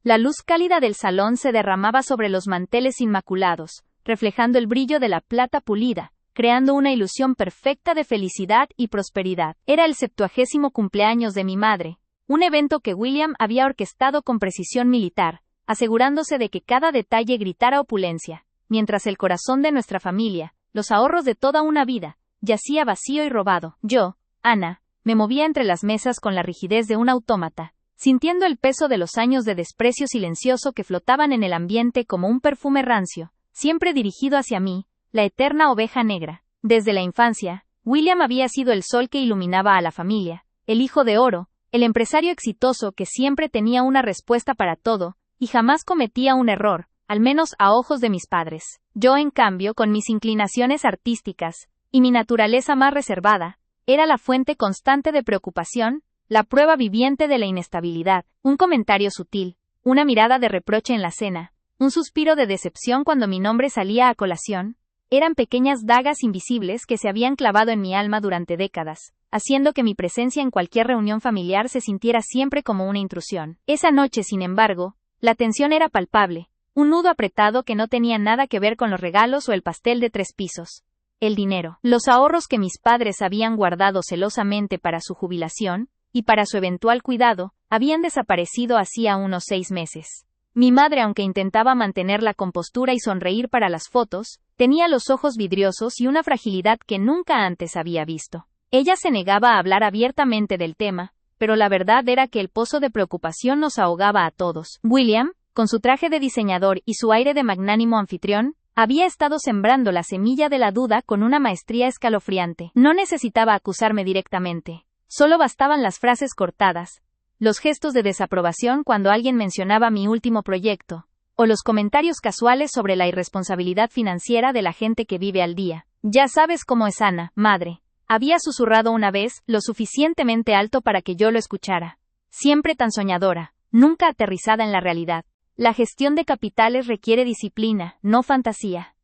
La luz cálida del salón se derramaba sobre los manteles inmaculados, reflejando el brillo de la plata pulida, creando una ilusión perfecta de felicidad y prosperidad. Era el 70º cumpleaños de mi madre, un evento que William había orquestado con precisión militar, asegurándose de que cada detalle gritara opulencia, mientras el corazón de nuestra familia, los ahorros de toda una vida, yacía vacío y robado. Yo, Ana, me movía entre las mesas con la rigidez de un autómata, sintiendo el peso de los años de desprecio silencioso que flotaban en el ambiente como un perfume rancio, siempre dirigido hacia mí, la eterna oveja negra. Desde la infancia, William había sido el sol que iluminaba a la familia, el hijo de oro, el empresario exitoso que siempre tenía una respuesta para todo, y jamás cometía un error, al menos a ojos de mis padres. Yo, en cambio, con mis inclinaciones artísticas, y mi naturaleza más reservada, era la fuente constante de preocupación, la prueba viviente de la inestabilidad, un comentario sutil, una mirada de reproche en la cena, un suspiro de decepción cuando mi nombre salía a colación, eran pequeñas dagas invisibles que se habían clavado en mi alma durante décadas, haciendo que mi presencia en cualquier reunión familiar se sintiera siempre como una intrusión. Esa noche, sin embargo, la tensión era palpable, un nudo apretado que no tenía nada que ver con los regalos o el pastel de 3 pisos. El dinero, los ahorros que mis padres habían guardado celosamente para su jubilación, y para su eventual cuidado, habían desaparecido hacía unos 6 meses. Mi madre, aunque intentaba mantener la compostura y sonreír para las fotos, tenía los ojos vidriosos y una fragilidad que nunca antes había visto. Ella se negaba a hablar abiertamente del tema, pero la verdad era que el pozo de preocupación nos ahogaba a todos. William, con su traje de diseñador y su aire de magnánimo anfitrión, había estado sembrando la semilla de la duda con una maestría escalofriante. No necesitaba acusarme directamente. Solo bastaban las frases cortadas, los gestos de desaprobación cuando alguien mencionaba mi último proyecto, o los comentarios casuales sobre la irresponsabilidad financiera de la gente que vive al día. Ya sabes cómo es Ana, madre, había susurrado una vez, lo suficientemente alto para que yo lo escuchara. Siempre tan soñadora, nunca aterrizada en la realidad. La gestión de capitales requiere disciplina, no fantasía.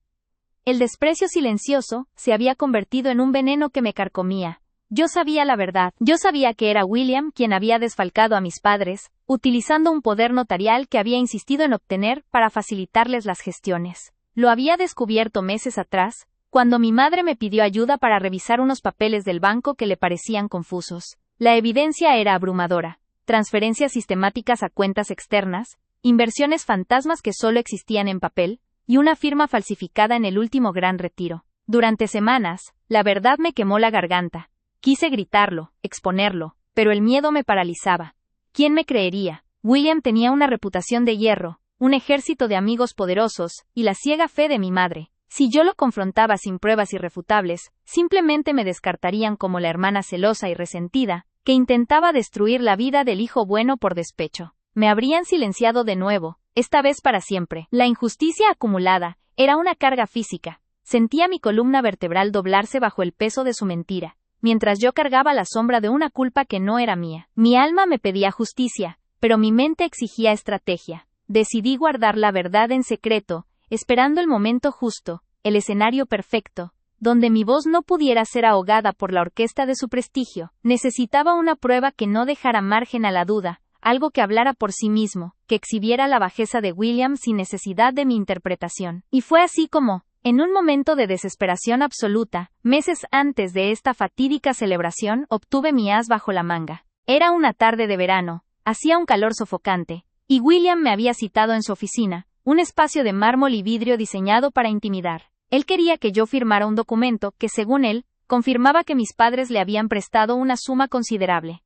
El desprecio silencioso se había convertido en un veneno que me carcomía. Yo sabía la verdad. Yo sabía que era William quien había desfalcado a mis padres, utilizando un poder notarial que había insistido en obtener para facilitarles las gestiones. Lo había descubierto meses atrás, cuando mi madre me pidió ayuda para revisar unos papeles del banco que le parecían confusos. La evidencia era abrumadora. Transferencias sistemáticas a cuentas externas, inversiones fantasmas que solo existían en papel, y una firma falsificada en el último gran retiro. Durante semanas, la verdad me quemó la garganta. Quise gritarlo, exponerlo, pero el miedo me paralizaba. ¿Quién me creería? William tenía una reputación de hierro, un ejército de amigos poderosos, y la ciega fe de mi madre. Si yo lo confrontaba sin pruebas irrefutables, simplemente me descartarían como la hermana celosa y resentida, que intentaba destruir la vida del hijo bueno por despecho. Me habrían silenciado de nuevo, esta vez para siempre. La injusticia acumulada era una carga física. Sentía mi columna vertebral doblarse bajo el peso de su mentira, mientras yo cargaba la sombra de una culpa que no era mía. Mi alma me pedía justicia, pero mi mente exigía estrategia. Decidí guardar la verdad en secreto, esperando el momento justo, el escenario perfecto, donde mi voz no pudiera ser ahogada por la orquesta de su prestigio. Necesitaba una prueba que no dejara margen a la duda, algo que hablara por sí mismo, que exhibiera la bajeza de William sin necesidad de mi interpretación. Y fue así como, en un momento de desesperación absoluta, meses antes de esta fatídica celebración, obtuve mi as bajo la manga. Era una tarde de verano, hacía un calor sofocante, y William me había citado en su oficina, un espacio de mármol y vidrio diseñado para intimidar. Él quería que yo firmara un documento que, según él, confirmaba que mis padres le habían prestado una suma considerable.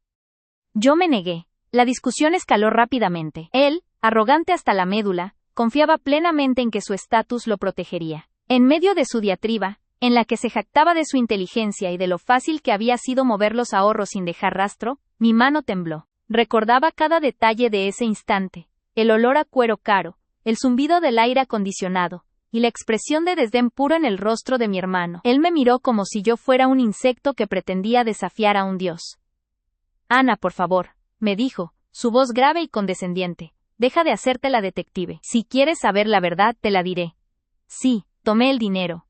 Yo me negué. La discusión escaló rápidamente. Él, arrogante hasta la médula, confiaba plenamente en que su estatus lo protegería. En medio de su diatriba, en la que se jactaba de su inteligencia y de lo fácil que había sido mover los ahorros sin dejar rastro, mi mano tembló. Recordaba cada detalle de ese instante, el olor a cuero caro, el zumbido del aire acondicionado, y la expresión de desdén puro en el rostro de mi hermano. Él me miró como si yo fuera un insecto que pretendía desafiar a un dios. Ana, por favor, me dijo, su voz grave y condescendiente, deja de hacerte la detective. Si quieres saber la verdad, te la diré. Sí, tomé el dinero.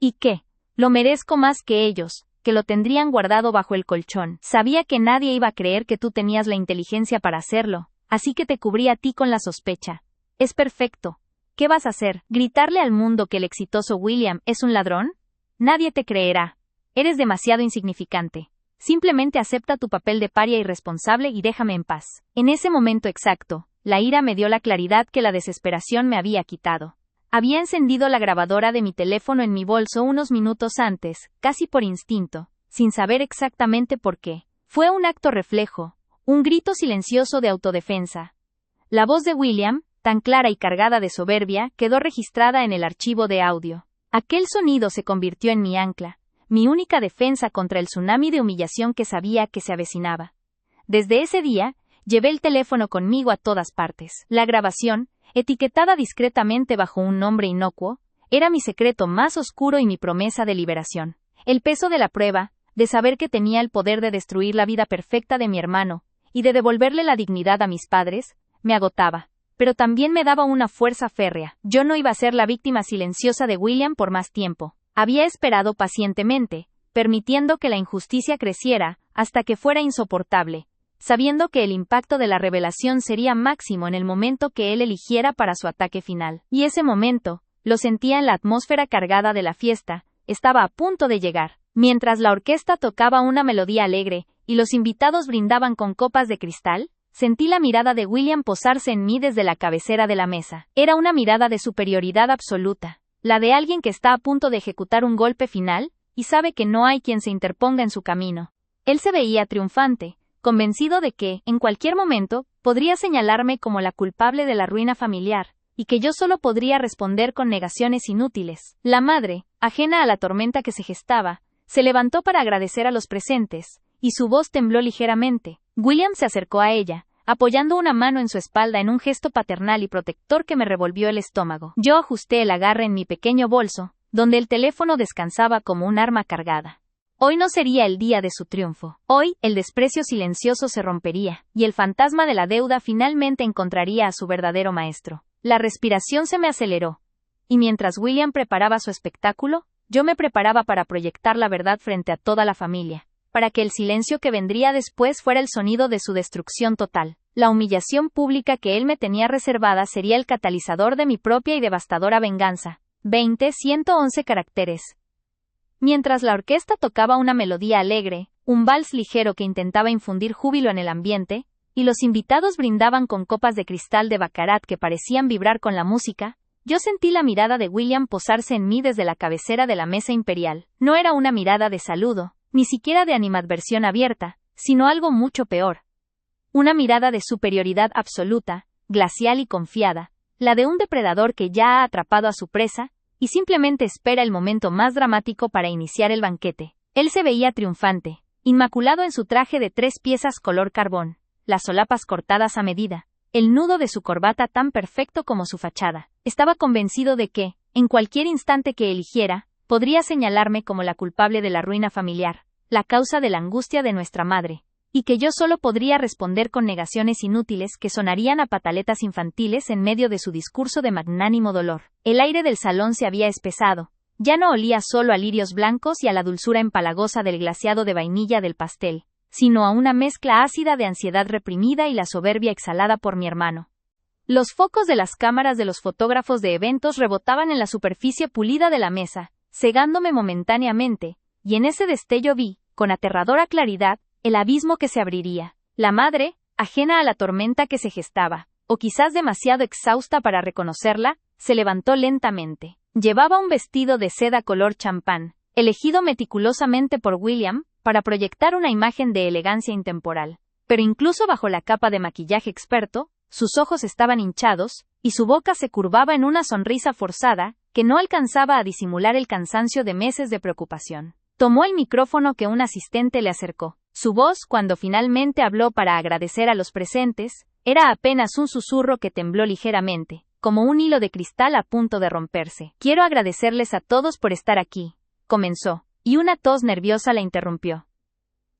¿Y qué? Lo merezco más que ellos, que lo tendrían guardado bajo el colchón. Sabía que nadie iba a creer que tú tenías la inteligencia para hacerlo, así que te cubrí a ti con la sospecha. Es perfecto. ¿Qué vas a hacer? ¿Gritarle al mundo que el exitoso William es un ladrón? Nadie te creerá. Eres demasiado insignificante. Simplemente acepta tu papel de paria irresponsable y déjame en paz. En ese momento exacto, la ira me dio la claridad que la desesperación me había quitado. Había encendido la grabadora de mi teléfono en mi bolso unos minutos antes, casi por instinto, sin saber exactamente por qué. Fue un acto reflejo, un grito silencioso de autodefensa. La voz de William, tan clara y cargada de soberbia, quedó registrada en el archivo de audio. Aquel sonido se convirtió en mi ancla, mi única defensa contra el tsunami de humillación que sabía que se avecinaba. Desde ese día, llevé el teléfono conmigo a todas partes. La grabación, etiquetada discretamente bajo un nombre inocuo, era mi secreto más oscuro y mi promesa de liberación. El peso de la prueba, de saber que tenía el poder de destruir la vida perfecta de mi hermano, y de devolverle la dignidad a mis padres, me agotaba. Pero también me daba una fuerza férrea. Yo no iba a ser la víctima silenciosa de William por más tiempo. Había esperado pacientemente, permitiendo que la injusticia creciera, hasta que fuera insoportable, sabiendo que el impacto de la revelación sería máximo en el momento que él eligiera para su ataque final. Y ese momento, lo sentía en la atmósfera cargada de la fiesta, estaba a punto de llegar. Mientras la orquesta tocaba una melodía alegre, y los invitados brindaban con copas de cristal, sentí la mirada de William posarse en mí desde la cabecera de la mesa. Era una mirada de superioridad absoluta, la de alguien que está a punto de ejecutar un golpe final, y sabe que no hay quien se interponga en su camino. Él se veía triunfante, convencido de que, en cualquier momento, podría señalarme como la culpable de la ruina familiar, y que yo solo podría responder con negaciones inútiles. La madre, ajena a la tormenta que se gestaba, se levantó para agradecer a los presentes, y su voz tembló ligeramente. William se acercó a ella, apoyando una mano en su espalda en un gesto paternal y protector que me revolvió el estómago. Yo ajusté el agarre en mi pequeño bolso, donde el teléfono descansaba como un arma cargada. Hoy no sería el día de su triunfo. Hoy, el desprecio silencioso se rompería, y el fantasma de la deuda finalmente encontraría a su verdadero maestro. La respiración se me aceleró. Y mientras William preparaba su espectáculo, yo me preparaba para proyectar la verdad frente a toda la familia, para que el silencio que vendría después fuera el sonido de su destrucción total. La humillación pública que él me tenía reservada sería el catalizador de mi propia y devastadora venganza. 111 caracteres. Mientras la orquesta tocaba una melodía alegre, un vals ligero que intentaba infundir júbilo en el ambiente, y los invitados brindaban con copas de cristal de baccarat que parecían vibrar con la música, yo sentí la mirada de William posarse en mí desde la cabecera de la mesa imperial. No era una mirada de saludo, ni siquiera de animadversión abierta, sino algo mucho peor. Una mirada de superioridad absoluta, glacial y confiada, la de un depredador que ya ha atrapado a su presa, y simplemente espera el momento más dramático para iniciar el banquete. Él se veía triunfante, inmaculado en su traje de 3 piezas color carbón, las solapas cortadas a medida, el nudo de su corbata tan perfecto como su fachada. Estaba convencido de que, en cualquier instante que eligiera, podría señalarme como la culpable de la ruina familiar, la causa de la angustia de nuestra madre, y que yo solo podría responder con negaciones inútiles que sonarían a pataletas infantiles en medio de su discurso de magnánimo dolor. El aire del salón se había espesado, ya no olía solo a lirios blancos y a la dulzura empalagosa del glaseado de vainilla del pastel, sino a una mezcla ácida de ansiedad reprimida y la soberbia exhalada por mi hermano. Los focos de las cámaras de los fotógrafos de eventos rebotaban en la superficie pulida de la mesa, cegándome momentáneamente, y en ese destello vi, con aterradora claridad, el abismo que se abriría. La madre, ajena a la tormenta que se gestaba, o quizás demasiado exhausta para reconocerla, se levantó lentamente. Llevaba un vestido de seda color champán, elegido meticulosamente por William, para proyectar una imagen de elegancia intemporal. Pero incluso bajo la capa de maquillaje experto, sus ojos estaban hinchados, y su boca se curvaba en una sonrisa forzada, que no alcanzaba a disimular el cansancio de meses de preocupación. Tomó el micrófono que un asistente le acercó. Su voz, cuando finalmente habló para agradecer a los presentes, era apenas un susurro que tembló ligeramente, como un hilo de cristal a punto de romperse. Quiero agradecerles a todos por estar aquí, comenzó, y una tos nerviosa la interrumpió.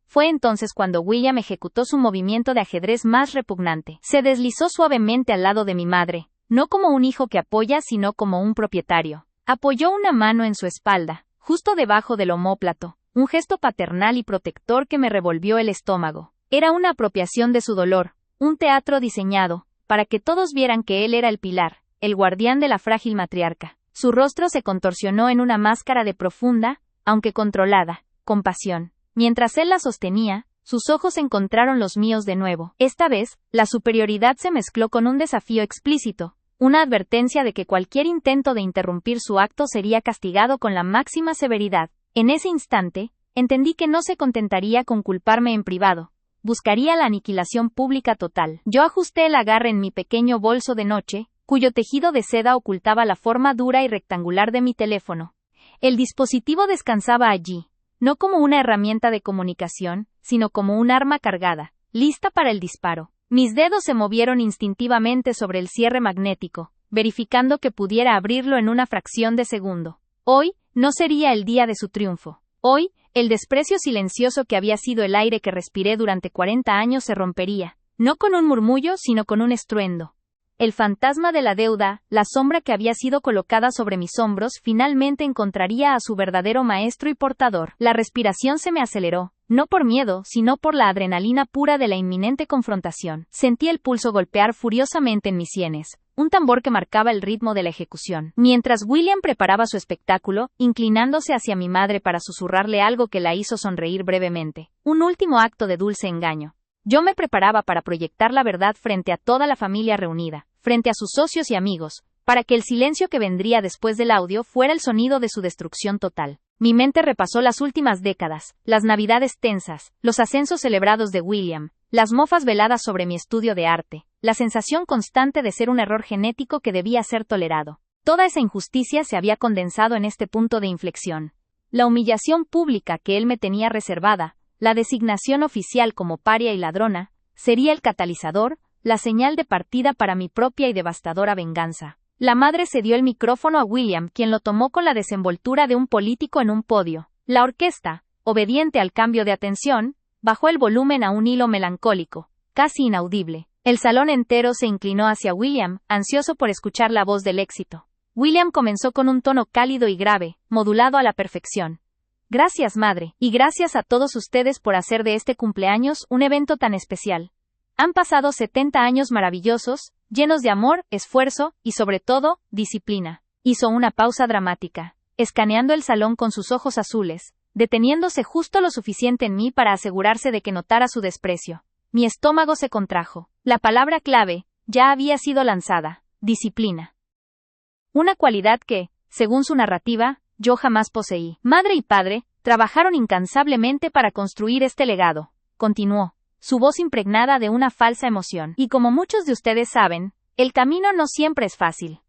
Fue entonces cuando William ejecutó su movimiento de ajedrez más repugnante. Se deslizó suavemente al lado de mi madre, no como un hijo que apoya, sino como un propietario. Apoyó una mano en su espalda, justo debajo del omóplato, un gesto paternal y protector que me revolvió el estómago. Era una apropiación de su dolor, un teatro diseñado, para que todos vieran que él era el pilar, el guardián de la frágil matriarca. Su rostro se contorsionó en una máscara de profunda, aunque controlada, compasión. Mientras él la sostenía, sus ojos encontraron los míos de nuevo. Esta vez, la superioridad se mezcló con un desafío explícito, una advertencia de que cualquier intento de interrumpir su acto sería castigado con la máxima severidad. En ese instante, entendí que no se contentaría con culparme en privado. Buscaría la aniquilación pública total. Yo ajusté el agarre en mi pequeño bolso de noche, cuyo tejido de seda ocultaba la forma dura y rectangular de mi teléfono. El dispositivo descansaba allí, no como una herramienta de comunicación, sino como un arma cargada, lista para el disparo. Mis dedos se movieron instintivamente sobre el cierre magnético, verificando que pudiera abrirlo en una fracción de segundo. Hoy, no sería el día de su triunfo. Hoy, el desprecio silencioso que había sido el aire que respiré durante 40 años se rompería, no con un murmullo, sino con un estruendo. El fantasma de la deuda, la sombra que había sido colocada sobre mis hombros, finalmente encontraría a su verdadero maestro y portador. La respiración se me aceleró, no por miedo, sino por la adrenalina pura de la inminente confrontación. Sentí el pulso golpear furiosamente en mis sienes, un tambor que marcaba el ritmo de la ejecución. Mientras William preparaba su espectáculo, inclinándose hacia mi madre para susurrarle algo que la hizo sonreír brevemente. Un último acto de dulce engaño. Yo me preparaba para proyectar la verdad frente a toda la familia reunida, frente a sus socios y amigos, para que el silencio que vendría después del audio fuera el sonido de su destrucción total. Mi mente repasó las últimas décadas, las navidades tensas, los ascensos celebrados de William, las mofas veladas sobre mi estudio de arte, la sensación constante de ser un error genético que debía ser tolerado. Toda esa injusticia se había condensado en este punto de inflexión. La humillación pública que él me tenía reservada, la designación oficial como paria y ladrona, sería el catalizador, la señal de partida para mi propia y devastadora venganza. La madre cedió el micrófono a William, quien lo tomó con la desenvoltura de un político en un podio. La orquesta, obediente al cambio de atención, bajó el volumen a un hilo melancólico, casi inaudible. El salón entero se inclinó hacia William, ansioso por escuchar la voz del éxito. William comenzó con un tono cálido y grave, modulado a la perfección. Gracias, madre, y gracias a todos ustedes por hacer de este cumpleaños un evento tan especial. Han pasado 70 años maravillosos, llenos de amor, esfuerzo, y sobre todo, disciplina. Hizo una pausa dramática, escaneando el salón con sus ojos azules, deteniéndose justo lo suficiente en mí para asegurarse de que notara su desprecio. Mi estómago se contrajo. La palabra clave, ya había sido lanzada: disciplina. Una cualidad que, según su narrativa, yo jamás poseí. Madre y padre trabajaron incansablemente para construir este legado, continuó, su voz impregnada de una falsa emoción. Y como muchos de ustedes saben, el camino no siempre es fácil.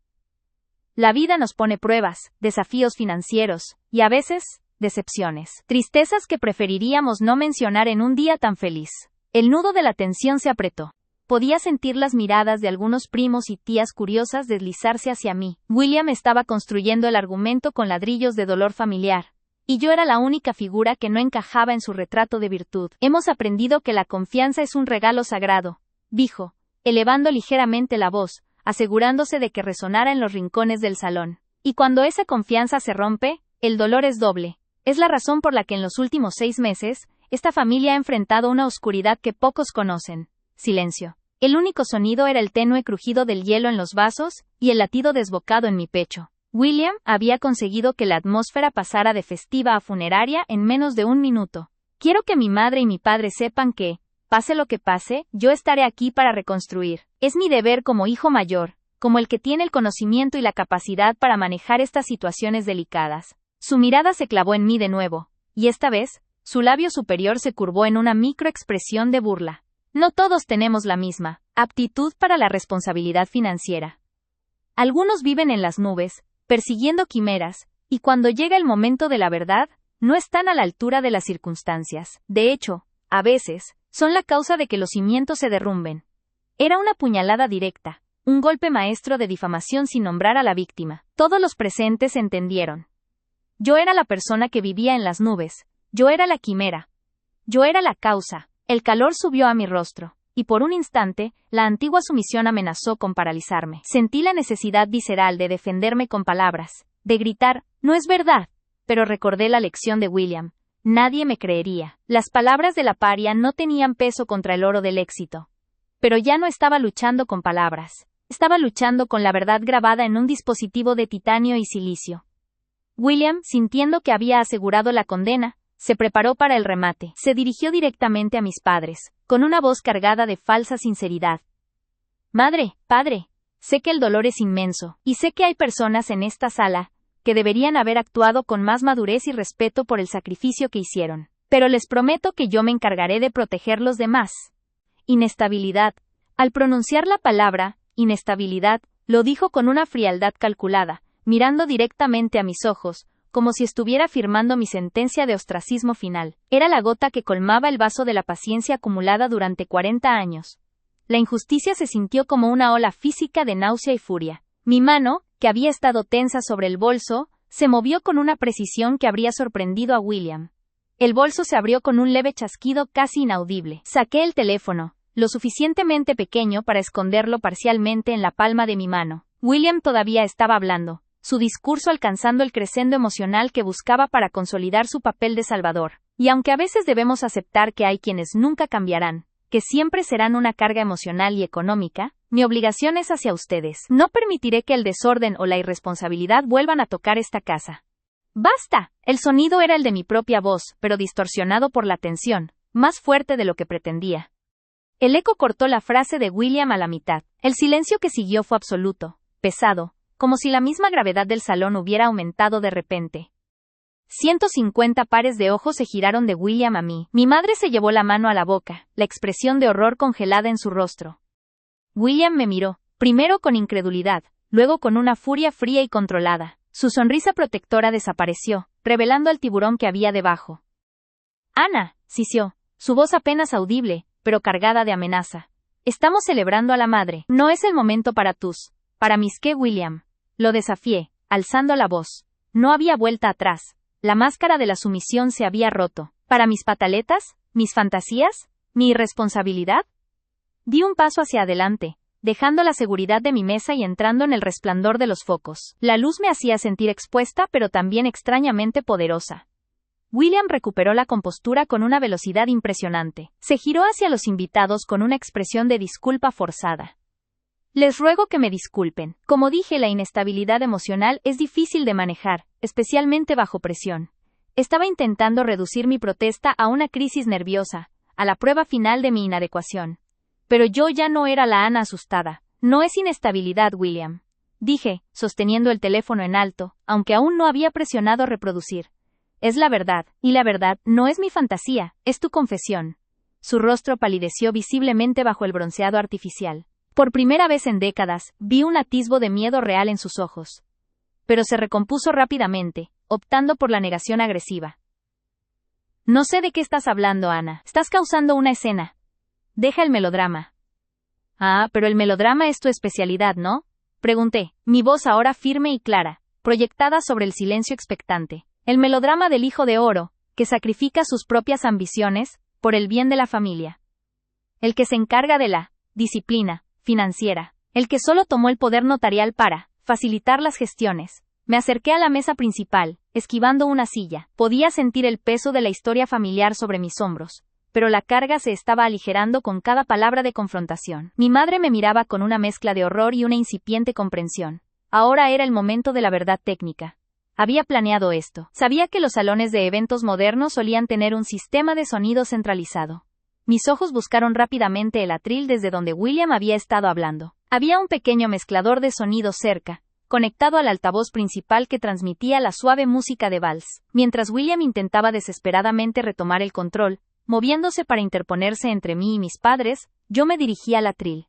La vida nos pone pruebas, desafíos financieros, y a veces, decepciones. Tristezas que preferiríamos no mencionar en un día tan feliz. El nudo de la tensión se apretó. Podía sentir las miradas de algunos primos y tías curiosas deslizarse hacia mí. William estaba construyendo el argumento con ladrillos de dolor familiar, y yo era la única figura que no encajaba en su retrato de virtud. Hemos aprendido que la confianza es un regalo sagrado, dijo, elevando ligeramente la voz, asegurándose de que resonara en los rincones del salón. Y cuando esa confianza se rompe, el dolor es doble. Es la razón por la que en los últimos 6 meses, esta familia ha enfrentado una oscuridad que pocos conocen. Silencio. El único sonido era el tenue crujido del hielo en los vasos, y el latido desbocado en mi pecho. William había conseguido que la atmósfera pasara de festiva a funeraria en menos de 1 minuto. Quiero que mi madre y mi padre sepan que, pase lo que pase, yo estaré aquí para reconstruir. Es mi deber como hijo mayor, como el que tiene el conocimiento y la capacidad para manejar estas situaciones delicadas. Su mirada se clavó en mí de nuevo, y esta vez, su labio superior se curvó en una microexpresión de burla. No todos tenemos la misma aptitud para la responsabilidad financiera. Algunos viven en las nubes, persiguiendo quimeras, y cuando llega el momento de la verdad, no están a la altura de las circunstancias. De hecho, a veces, son la causa de que los cimientos se derrumben. Era una puñalada directa, un golpe maestro de difamación sin nombrar a la víctima. Todos los presentes entendieron. Yo era la persona que vivía en las nubes, yo era la quimera. Yo era la causa. El calor subió a mi rostro, y por un instante, la antigua sumisión amenazó con paralizarme. Sentí la necesidad visceral de defenderme con palabras, de gritar, no es verdad, pero recordé la lección de William. Nadie me creería. Las palabras de la paria no tenían peso contra el oro del éxito. Pero ya no estaba luchando con palabras. Estaba luchando con la verdad grabada en un dispositivo de titanio y silicio. William, sintiendo que había asegurado la condena, se preparó para el remate. Se dirigió directamente a mis padres, con una voz cargada de falsa sinceridad. Madre, padre, sé que el dolor es inmenso, y sé que hay personas en esta sala que deberían haber actuado con más madurez y respeto por el sacrificio que hicieron. Pero les prometo que yo me encargaré de proteger los demás. Inestabilidad. Al pronunciar la palabra, inestabilidad, lo dijo con una frialdad calculada, mirando directamente a mis ojos, como si estuviera firmando mi sentencia de ostracismo final. Era la gota que colmaba el vaso de la paciencia acumulada durante 40 años. La injusticia se sintió como una ola física de náusea y furia. Mi mano, que había estado tensa sobre el bolso, se movió con una precisión que habría sorprendido a William. El bolso se abrió con un leve chasquido casi inaudible. Saqué el teléfono, lo suficientemente pequeño para esconderlo parcialmente en la palma de mi mano. William todavía estaba hablando, su discurso alcanzando el crescendo emocional que buscaba para consolidar su papel de salvador. Y aunque a veces debemos aceptar que hay quienes nunca cambiarán, que siempre serán una carga emocional y económica, mi obligación es hacia ustedes. No permitiré que el desorden o la irresponsabilidad vuelvan a tocar esta casa. ¡Basta! El sonido era el de mi propia voz, pero distorsionado por la tensión, más fuerte de lo que pretendía. El eco cortó la frase de William a la mitad. El silencio que siguió fue absoluto, pesado, como si la misma gravedad del salón hubiera aumentado de repente. 150 pares de ojos se giraron de William a mí. Mi madre se llevó la mano a la boca, la expresión de horror congelada en su rostro. William me miró, primero con incredulidad, luego con una furia fría y controlada. Su sonrisa protectora desapareció, revelando al tiburón que había debajo. Ana, sisió, su voz apenas audible, pero cargada de amenaza. Estamos celebrando a la madre. No es el momento para tus. Para mis qué, William. Lo desafié, alzando la voz. No había vuelta atrás. La máscara de la sumisión se había roto. ¿Para mis pataletas? ¿Mis fantasías? ¿Mi irresponsabilidad? Di un paso hacia adelante, dejando la seguridad de mi mesa y entrando en el resplandor de los focos. La luz me hacía sentir expuesta pero también extrañamente poderosa. William recuperó la compostura con una velocidad impresionante. Se giró hacia los invitados con una expresión de disculpa forzada. Les ruego que me disculpen. Como dije, la inestabilidad emocional es difícil de manejar, especialmente bajo presión. Estaba intentando reducir mi protesta a una crisis nerviosa, a la prueba final de mi inadecuación. Pero yo ya no era la Ana asustada. No es inestabilidad, William. Dije, sosteniendo el teléfono en alto, aunque aún no había presionado reproducir. Es la verdad, y la verdad no es mi fantasía, es tu confesión. Su rostro palideció visiblemente bajo el bronceado artificial. Por primera vez en décadas, vi un atisbo de miedo real en sus ojos. Pero se recompuso rápidamente, optando por la negación agresiva. No sé de qué estás hablando, Ana. Estás causando una escena. Deja el melodrama. Ah, pero el melodrama es tu especialidad, ¿no? Pregunté, mi voz ahora firme y clara, proyectada sobre el silencio expectante. El melodrama del hijo de oro, que sacrifica sus propias ambiciones, por el bien de la familia. El que se encarga de la disciplina financiera. El que solo tomó el poder notarial para facilitar las gestiones. Me acerqué a la mesa principal, esquivando una silla. Podía sentir el peso de la historia familiar sobre mis hombros, pero la carga se estaba aligerando con cada palabra de confrontación. Mi madre me miraba con una mezcla de horror y una incipiente comprensión. Ahora era el momento de la verdad técnica. Había planeado esto. Sabía que los salones de eventos modernos solían tener un sistema de sonido centralizado. Mis ojos buscaron rápidamente el atril desde donde William había estado hablando. Había un pequeño mezclador de sonido cerca, conectado al altavoz principal que transmitía la suave música de vals. Mientras William intentaba desesperadamente retomar el control, moviéndose para interponerse entre mí y mis padres, yo me dirigí al atril.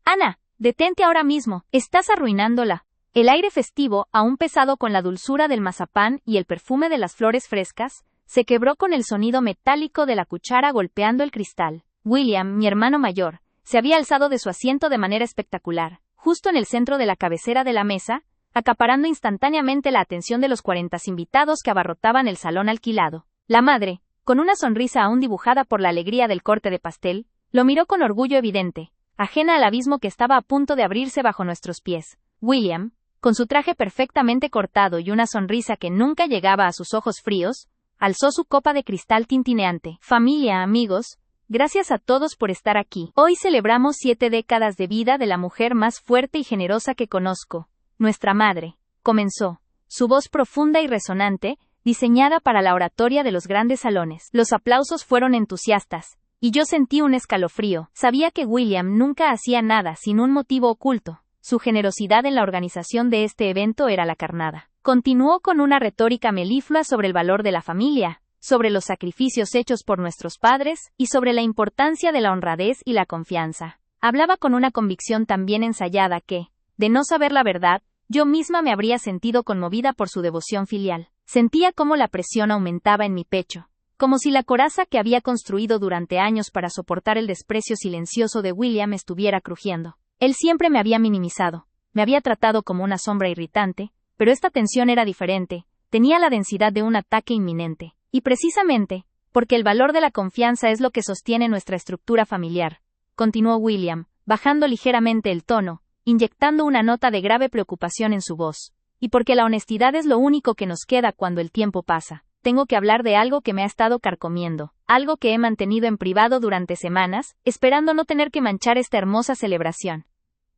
Ana, detente ahora mismo, estás arruinándola. El aire festivo, aún pesado con la dulzura del mazapán y el perfume de las flores frescas, se quebró con el sonido metálico de la cuchara golpeando el cristal. William, mi hermano mayor, se había alzado de su asiento de manera espectacular, justo en el centro de la cabecera de la mesa, acaparando instantáneamente la atención de los 40 invitados que abarrotaban el salón alquilado. La madre, con una sonrisa aún dibujada por la alegría del corte de pastel, lo miró con orgullo evidente, ajena al abismo que estaba a punto de abrirse bajo nuestros pies. William, con su traje perfectamente cortado y una sonrisa que nunca llegaba a sus ojos fríos, alzó su copa de cristal tintineante. Familia, amigos, Gracias a todos por estar aquí. Hoy celebramos 7 décadas de vida de la mujer más fuerte y generosa que conozco, nuestra madre, comenzó. Su voz profunda y resonante, diseñada para la oratoria de los grandes salones. Los aplausos fueron entusiastas, y yo sentí un escalofrío. Sabía que William nunca hacía nada sin un motivo oculto. Su generosidad en la organización de este evento era la carnada. Continuó con una retórica meliflua sobre el valor de la familia, sobre los sacrificios hechos por nuestros padres, y sobre la importancia de la honradez y la confianza. Hablaba con una convicción tan bien ensayada que, de no saber la verdad, yo misma me habría sentido conmovida por su devoción filial. Sentía cómo la presión aumentaba en mi pecho, como si la coraza que había construido durante años para soportar el desprecio silencioso de William estuviera crujiendo. Él siempre me había minimizado, me había tratado como una sombra irritante, pero esta tensión era diferente, tenía la densidad de un ataque inminente. Y precisamente, porque el valor de la confianza es lo que sostiene nuestra estructura familiar, continuó William, bajando ligeramente el tono, inyectando una nota de grave preocupación en su voz. Y porque la honestidad es lo único que nos queda cuando el tiempo pasa, tengo que hablar de algo que me ha estado carcomiendo, algo que he mantenido en privado durante semanas, esperando no tener que manchar esta hermosa celebración.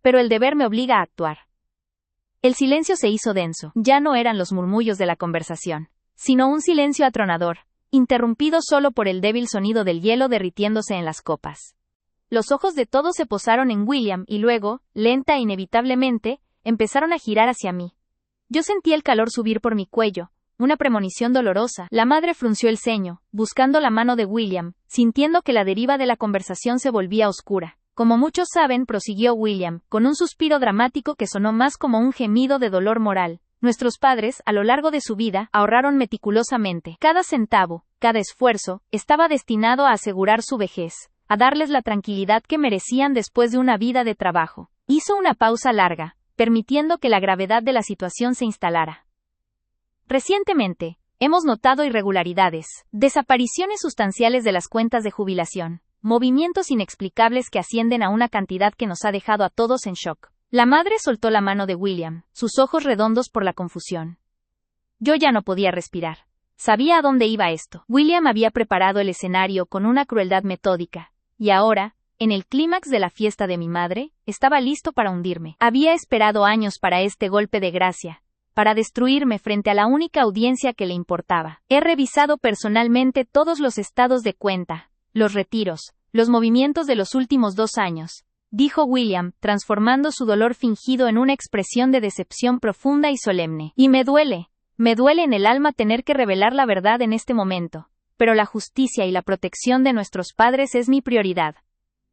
Pero el deber me obliga a actuar. El silencio se hizo denso. Ya no eran los murmullos de la conversación, sino un silencio atronador, interrumpido solo por el débil sonido del hielo derritiéndose en las copas. Los ojos de todos se posaron en William y luego, lenta e inevitablemente, empezaron a girar hacia mí. Yo sentí el calor subir por mi cuello, una premonición dolorosa. La madre frunció el ceño, buscando la mano de William, sintiendo que la deriva de la conversación se volvía oscura. Como muchos saben, prosiguió William, con un suspiro dramático que sonó más como un gemido de dolor moral. Nuestros padres, a lo largo de su vida, ahorraron meticulosamente. Cada centavo, cada esfuerzo, estaba destinado a asegurar su vejez, a darles la tranquilidad que merecían después de una vida de trabajo. Hizo una pausa larga, permitiendo que la gravedad de la situación se instalara. Recientemente, hemos notado irregularidades, desapariciones sustanciales de las cuentas de jubilación, movimientos inexplicables que ascienden a una cantidad que nos ha dejado a todos en shock. La madre soltó la mano de William, sus ojos redondos por la confusión. Yo ya no podía respirar. Sabía a dónde iba esto. William había preparado el escenario con una crueldad metódica, y ahora, en el clímax de la fiesta de mi madre, estaba listo para hundirme. Había esperado años para este golpe de gracia, para destruirme frente a la única audiencia que le importaba. He revisado personalmente todos los estados de cuenta, los retiros, los movimientos de los últimos 2 años, dijo William, transformando su dolor fingido en una expresión de decepción profunda y solemne. Y me duele en el alma tener que revelar la verdad en este momento, pero la justicia y la protección de nuestros padres es mi prioridad.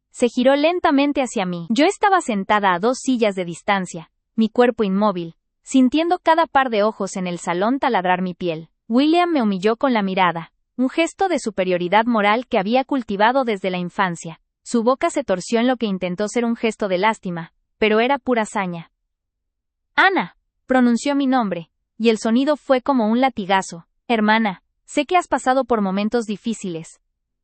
Se giró lentamente hacia mí. Yo estaba sentada a 2 sillas de distancia, mi cuerpo inmóvil, sintiendo cada par de ojos en el salón taladrar mi piel. William me humilló con la mirada, un gesto de superioridad moral que había cultivado desde la infancia. Su boca se torció en lo que intentó ser un gesto de lástima, pero era pura saña. Ana, pronunció mi nombre, y el sonido fue como un latigazo. Hermana, sé que has pasado por momentos difíciles.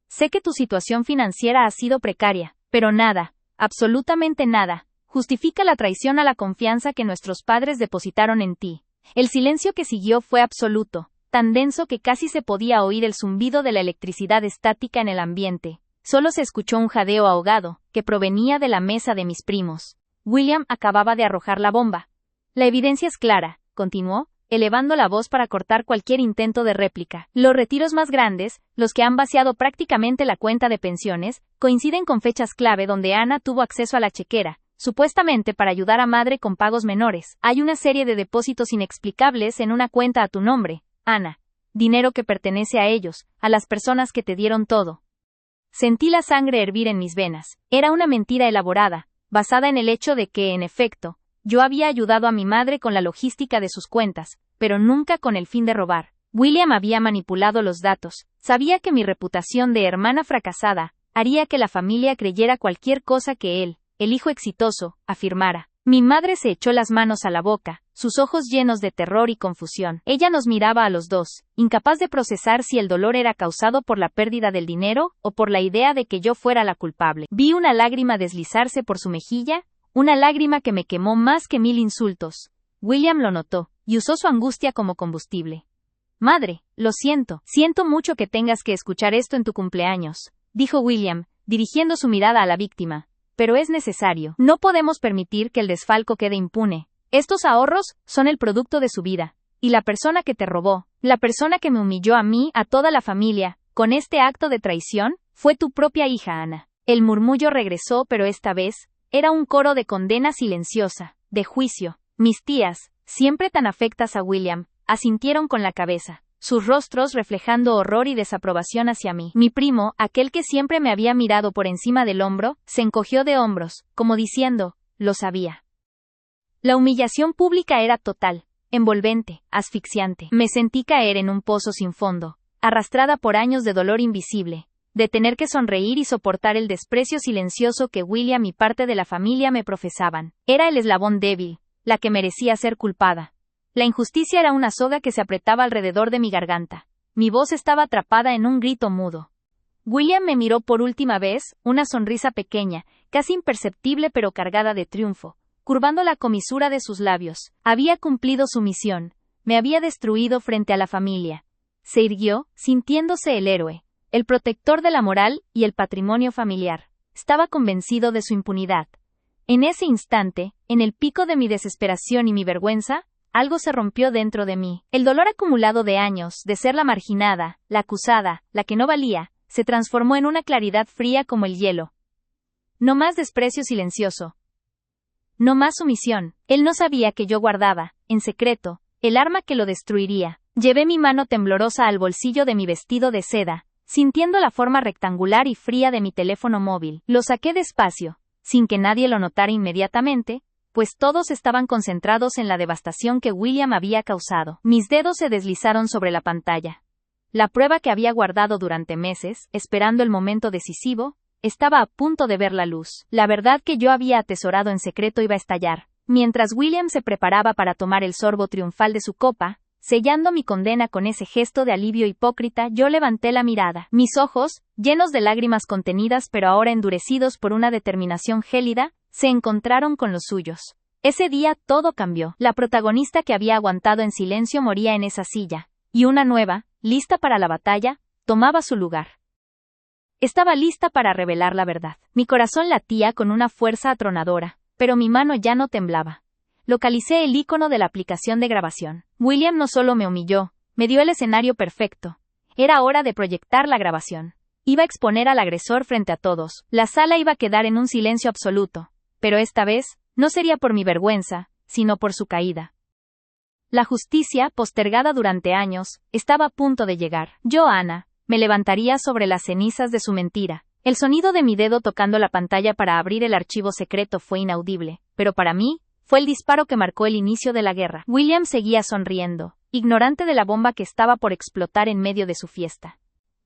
Sé que tu situación financiera ha sido precaria, pero nada, absolutamente nada, justifica la traición a la confianza que nuestros padres depositaron en ti. El silencio que siguió fue absoluto, tan denso que casi se podía oír el zumbido de la electricidad estática en el ambiente. Solo se escuchó un jadeo ahogado, que provenía de la mesa de mis primos. William acababa de arrojar la bomba. La evidencia es clara, continuó, elevando la voz para cortar cualquier intento de réplica. Los retiros más grandes, los que han vaciado prácticamente la cuenta de pensiones, coinciden con fechas clave donde Ana tuvo acceso a la chequera, supuestamente para ayudar a madre con pagos menores. Hay una serie de depósitos inexplicables en una cuenta a tu nombre, Ana. Dinero que pertenece a ellos, a las personas que te dieron todo. Sentí la sangre hervir en mis venas. Era una mentira elaborada, basada en el hecho de que, en efecto, yo había ayudado a mi madre con la logística de sus cuentas, pero nunca con el fin de robar. William había manipulado los datos. Sabía que mi reputación de hermana fracasada haría que la familia creyera cualquier cosa que él, el hijo exitoso, afirmara. Mi madre se echó las manos a la boca, sus ojos llenos de terror y confusión. Ella nos miraba a los dos, incapaz de procesar si el dolor era causado por la pérdida del dinero o por la idea de que yo fuera la culpable. Vi una lágrima deslizarse por su mejilla, una lágrima que me quemó más que 1000 insultos. William lo notó, y usó su angustia como combustible. Madre, lo siento mucho que tengas que escuchar esto en tu cumpleaños, dijo William, dirigiendo su mirada a la víctima. Pero es necesario. No podemos permitir que el desfalco quede impune. Estos ahorros son el producto de su vida. Y la persona que te robó, la persona que me humilló a mí, a toda la familia, con este acto de traición, fue tu propia hija Ana. El murmullo regresó, pero esta vez, era un coro de condena silenciosa, de juicio. Mis tías, siempre tan afectas a William, asintieron con la cabeza, sus rostros reflejando horror y desaprobación hacia mí. Mi primo, aquel que siempre me había mirado por encima del hombro, se encogió de hombros, como diciendo, lo sabía. La humillación pública era total, envolvente, asfixiante. Me sentí caer en un pozo sin fondo, arrastrada por años de dolor invisible, de tener que sonreír y soportar el desprecio silencioso que William y parte de la familia me profesaban. Era el eslabón débil, la que merecía ser culpada. La injusticia era una soga que se apretaba alrededor de mi garganta. Mi voz estaba atrapada en un grito mudo. William me miró por última vez, una sonrisa pequeña, casi imperceptible pero cargada de triunfo, curvando la comisura de sus labios. Había cumplido su misión. Me había destruido frente a la familia. Se irguió, sintiéndose el héroe, el protector de la moral y el patrimonio familiar. Estaba convencido de su impunidad. En ese instante, en el pico de mi desesperación y mi vergüenza, algo se rompió dentro de mí. El dolor acumulado de años, de ser la marginada, la acusada, la que no valía, se transformó en una claridad fría como el hielo. No más desprecio silencioso. No más sumisión. Él no sabía que yo guardaba, en secreto, el arma que lo destruiría. Llevé mi mano temblorosa al bolsillo de mi vestido de seda, sintiendo la forma rectangular y fría de mi teléfono móvil. Lo saqué despacio, sin que nadie lo notara inmediatamente, pues todos estaban concentrados en la devastación que William había causado. Mis dedos se deslizaron sobre la pantalla. La prueba que había guardado durante meses, esperando el momento decisivo, estaba a punto de ver la luz. La verdad que yo había atesorado en secreto iba a estallar. Mientras William se preparaba para tomar el sorbo triunfal de su copa, sellando mi condena con ese gesto de alivio hipócrita, yo levanté la mirada. Mis ojos, llenos de lágrimas contenidas pero ahora endurecidos por una determinación gélida, se encontraron con los suyos. Ese día todo cambió. La protagonista que había aguantado en silencio moría en esa silla, y una nueva, lista para la batalla, tomaba su lugar. Estaba lista para revelar la verdad. Mi corazón latía con una fuerza atronadora, pero mi mano ya no temblaba. Localicé el icono de la aplicación de grabación. William no solo me humilló, me dio el escenario perfecto. Era hora de proyectar la grabación. Iba a exponer al agresor frente a todos. La sala iba a quedar en un silencio absoluto. Pero esta vez, no sería por mi vergüenza, sino por su caída. La justicia, postergada durante años, estaba a punto de llegar. Yo, Ana, me levantaría sobre las cenizas de su mentira. El sonido de mi dedo tocando la pantalla para abrir el archivo secreto fue inaudible, pero para mí, fue el disparo que marcó el inicio de la guerra. William seguía sonriendo, ignorante de la bomba que estaba por explotar en medio de su fiesta.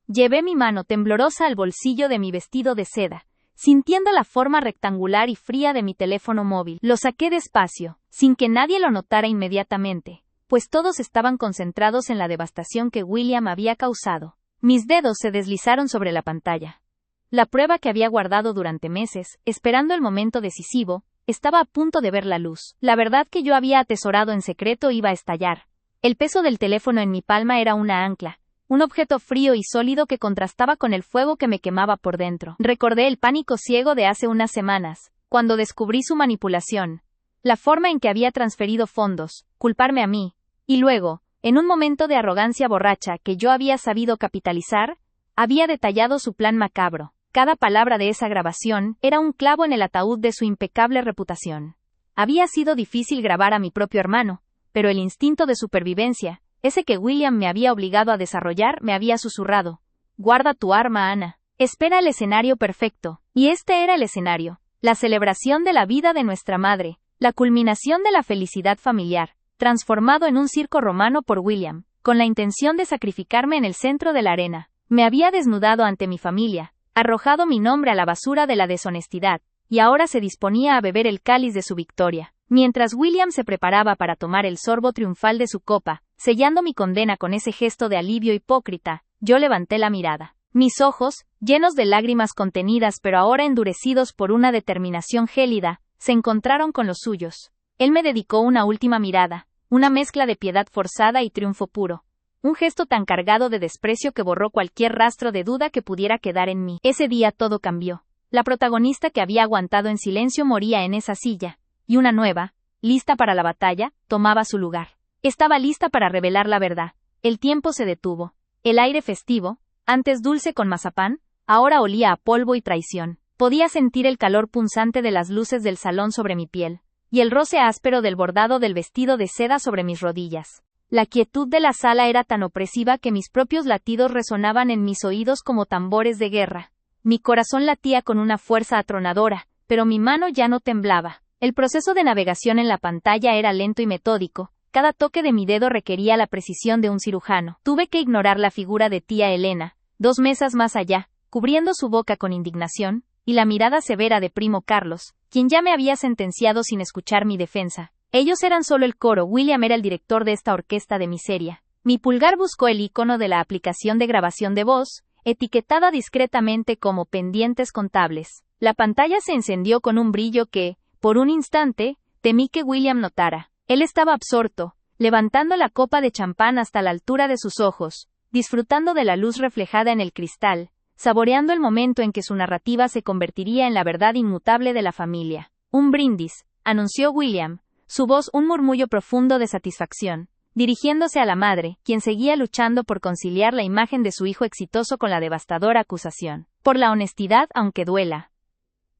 Llevé mi mano temblorosa al bolsillo de mi vestido de seda, sintiendo la forma rectangular y fría de mi teléfono móvil. Lo saqué despacio, sin que nadie lo notara inmediatamente, pues todos estaban concentrados en la devastación que William había causado. Mis dedos se deslizaron sobre la pantalla. La prueba que había guardado durante meses, esperando el momento decisivo, estaba a punto de ver la luz. La verdad que yo había atesorado en secreto iba a estallar. El peso del teléfono en mi palma era una ancla, un objeto frío y sólido que contrastaba con el fuego que me quemaba por dentro. Recordé el pánico ciego de hace unas semanas, cuando descubrí su manipulación, la forma en que había transferido fondos, culparme a mí, y luego, en un momento de arrogancia borracha que yo había sabido capitalizar, había detallado su plan macabro. Cada palabra de esa grabación era un clavo en el ataúd de su impecable reputación. Había sido difícil grabar a mi propio hermano, pero el instinto de supervivencia, ese que William me había obligado a desarrollar, me había susurrado: guarda tu arma, Ana. Espera el escenario perfecto. Y este era el escenario. La celebración de la vida de nuestra madre, la culminación de la felicidad familiar, transformado en un circo romano por William, con la intención de sacrificarme en el centro de la arena. Me había desnudado ante mi familia, arrojado mi nombre a la basura de la deshonestidad, y ahora se disponía a beber el cáliz de su victoria. Mientras William se preparaba para tomar el sorbo triunfal de su copa, sellando mi condena con ese gesto de alivio hipócrita, yo levanté la mirada. Mis ojos, llenos de lágrimas contenidas pero ahora endurecidos por una determinación gélida, se encontraron con los suyos. Él me dedicó una última mirada, una mezcla de piedad forzada y triunfo puro. un gesto tan cargado de desprecio que borró cualquier rastro de duda que pudiera quedar en mí. Ese día todo cambió. La protagonista que había aguantado en silencio moría en esa silla, y una nueva, lista para la batalla, tomaba su lugar. Estaba lista para revelar la verdad. El tiempo se detuvo. El aire festivo, antes dulce con mazapán, ahora olía a polvo y traición. Podía sentir el calor punzante de las luces del salón sobre mi piel, y el roce áspero del bordado del vestido de seda sobre mis rodillas. La quietud de la sala era tan opresiva que mis propios latidos resonaban en mis oídos como tambores de guerra. Mi corazón latía con una fuerza atronadora, pero mi mano ya no temblaba. El proceso de navegación en la pantalla era lento y metódico. Cada toque de mi dedo requería la precisión de un cirujano. Tuve que ignorar la figura de tía Elena, 2 mesas más allá, cubriendo su boca con indignación, y la mirada severa de primo Carlos, quien ya me había sentenciado sin escuchar mi defensa. Ellos eran solo el coro, William era el director de esta orquesta de miseria. Mi pulgar buscó el icono de la aplicación de grabación de voz, etiquetada discretamente como pendientes contables. La pantalla se encendió con un brillo que, por un instante, temí que William notara. Él estaba absorto, levantando la copa de champán hasta la altura de sus ojos, disfrutando de la luz reflejada en el cristal, saboreando el momento en que su narrativa se convertiría en la verdad inmutable de la familia. Un brindis, anunció William, su voz un murmullo profundo de satisfacción, dirigiéndose a la madre, quien seguía luchando por conciliar la imagen de su hijo exitoso con la devastadora acusación. Por la honestidad, aunque duela.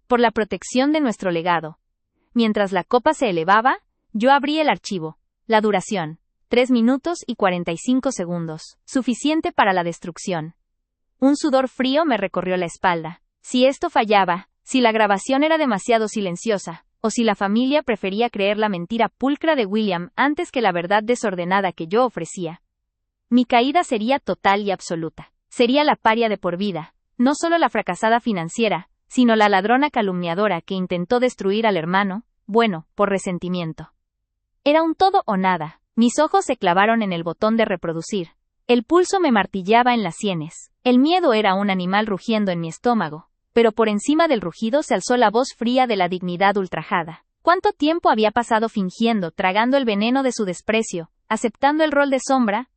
Por la protección de nuestro legado. Mientras la copa se elevaba, yo abrí el archivo. La duración, 3 minutos y 45 segundos. Suficiente para la destrucción. Un sudor frío me recorrió la espalda. Si esto fallaba, si la grabación era demasiado silenciosa, o si la familia prefería creer la mentira pulcra de William antes que la verdad desordenada que yo ofrecía, mi caída sería total y absoluta. Sería la paria de por vida, no solo la fracasada financiera, sino la ladrona calumniadora que intentó destruir al hermano, bueno, por resentimiento. Era un todo o nada. Mis ojos se clavaron en el botón de reproducir. El pulso me martillaba en las sienes. El miedo era un animal rugiendo en mi estómago. Pero por encima del rugido se alzó la voz fría de la dignidad ultrajada. ¿Cuánto tiempo había pasado fingiendo, tragando el veneno de su desprecio, aceptando el rol de sombra?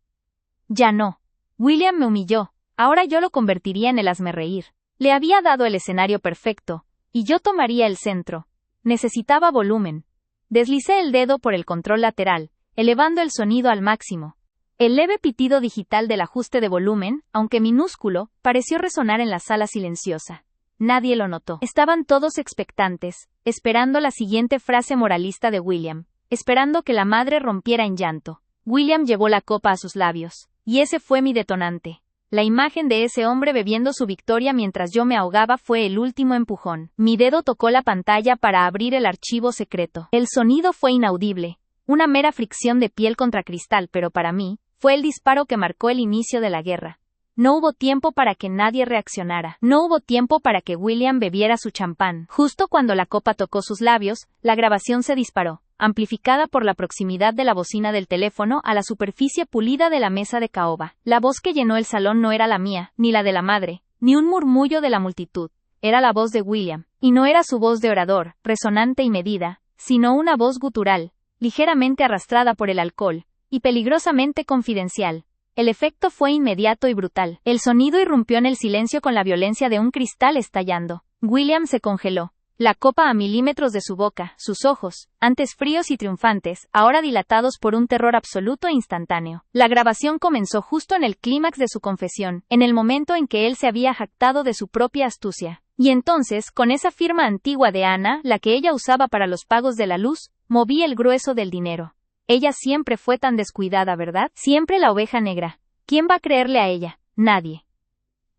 Ya no. William me humilló. Ahora yo lo convertiría en el hazmerreír. Le había dado el escenario perfecto, y yo tomaría el centro. Necesitaba volumen. Deslicé el dedo por el control lateral, elevando el sonido al máximo. El leve pitido digital del ajuste de volumen, aunque minúsculo, pareció resonar en la sala silenciosa. Nadie lo notó. Estaban todos expectantes, esperando la siguiente frase moralista de William, esperando que la madre rompiera en llanto. William llevó la copa a sus labios, y ese fue mi detonante. La imagen de ese hombre bebiendo su victoria mientras yo me ahogaba fue el último empujón. Mi dedo tocó la pantalla para abrir el archivo secreto. El sonido fue inaudible, una mera fricción de piel contra cristal, pero para mí, fue el disparo que marcó el inicio de la guerra. No hubo tiempo para que nadie reaccionara. No hubo tiempo para que William bebiera su champán. Justo cuando la copa tocó sus labios, la grabación se disparó, amplificada por la proximidad de la bocina del teléfono a la superficie pulida de la mesa de caoba. La voz que llenó el salón no era la mía, ni la de la madre, ni un murmullo de la multitud. Era la voz de William, y no era su voz de orador, resonante y medida, sino una voz gutural, ligeramente arrastrada por el alcohol, y peligrosamente confidencial. El efecto fue inmediato y brutal. El sonido irrumpió en el silencio con la violencia de un cristal estallando. William se congeló. La copa a milímetros de su boca, sus ojos, antes fríos y triunfantes, ahora dilatados por un terror absoluto e instantáneo. La grabación comenzó justo en el clímax de su confesión, en el momento en que él se había jactado de su propia astucia. Y entonces, con esa firma antigua de Ana, la que ella usaba para los pagos de la luz, moví el grueso del dinero. Ella siempre fue tan descuidada, ¿verdad? Siempre la oveja negra. ¿Quién va a creerle a ella? Nadie.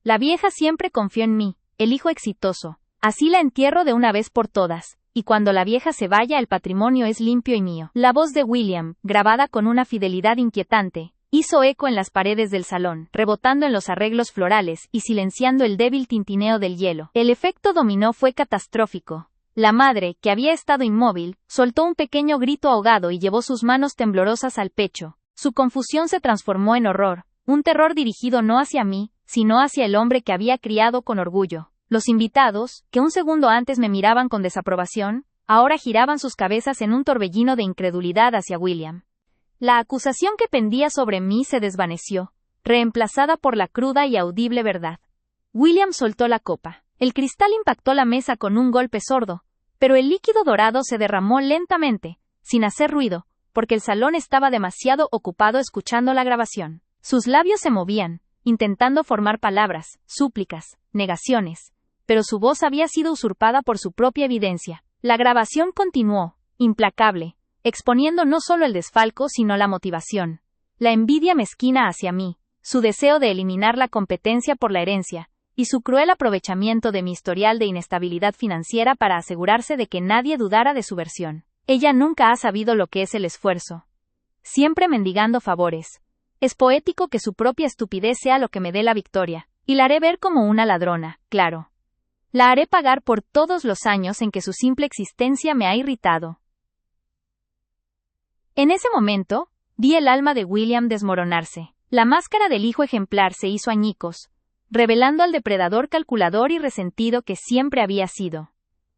La vieja siempre confió en mí, el hijo exitoso. Así la entierro de una vez por todas, y cuando la vieja se vaya el patrimonio es limpio y mío. La voz de William, grabada con una fidelidad inquietante, hizo eco en las paredes del salón, rebotando en los arreglos florales y silenciando el débil tintineo del hielo. El efecto dominó fue catastrófico. La madre, que había estado inmóvil, soltó un pequeño grito ahogado y llevó sus manos temblorosas al pecho. Su confusión se transformó en horror, un terror dirigido no hacia mí, sino hacia el hombre que había criado con orgullo. Los invitados, que un segundo antes me miraban con desaprobación, ahora giraban sus cabezas en un torbellino de incredulidad hacia William. La acusación que pendía sobre mí se desvaneció, reemplazada por la cruda y audible verdad. William soltó la copa. El cristal impactó la mesa con un golpe sordo, pero el líquido dorado se derramó lentamente, sin hacer ruido, porque el salón estaba demasiado ocupado escuchando la grabación. Sus labios se movían, intentando formar palabras, súplicas, negaciones, pero su voz había sido usurpada por su propia evidencia. La grabación continuó, implacable, exponiendo no solo el desfalco sino la motivación, la envidia mezquina hacia mí, su deseo de eliminar la competencia por la herencia, y su cruel aprovechamiento de mi historial de inestabilidad financiera para asegurarse de que nadie dudara de su versión. Ella nunca ha sabido lo que es el esfuerzo. Siempre mendigando favores. Es poético que su propia estupidez sea lo que me dé la victoria, y la haré ver como una ladrona, claro. La haré pagar por todos los años en que su simple existencia me ha irritado. En ese momento, vi el alma de William desmoronarse. La máscara del hijo ejemplar se hizo añicos, revelando al depredador calculador y resentido que siempre había sido.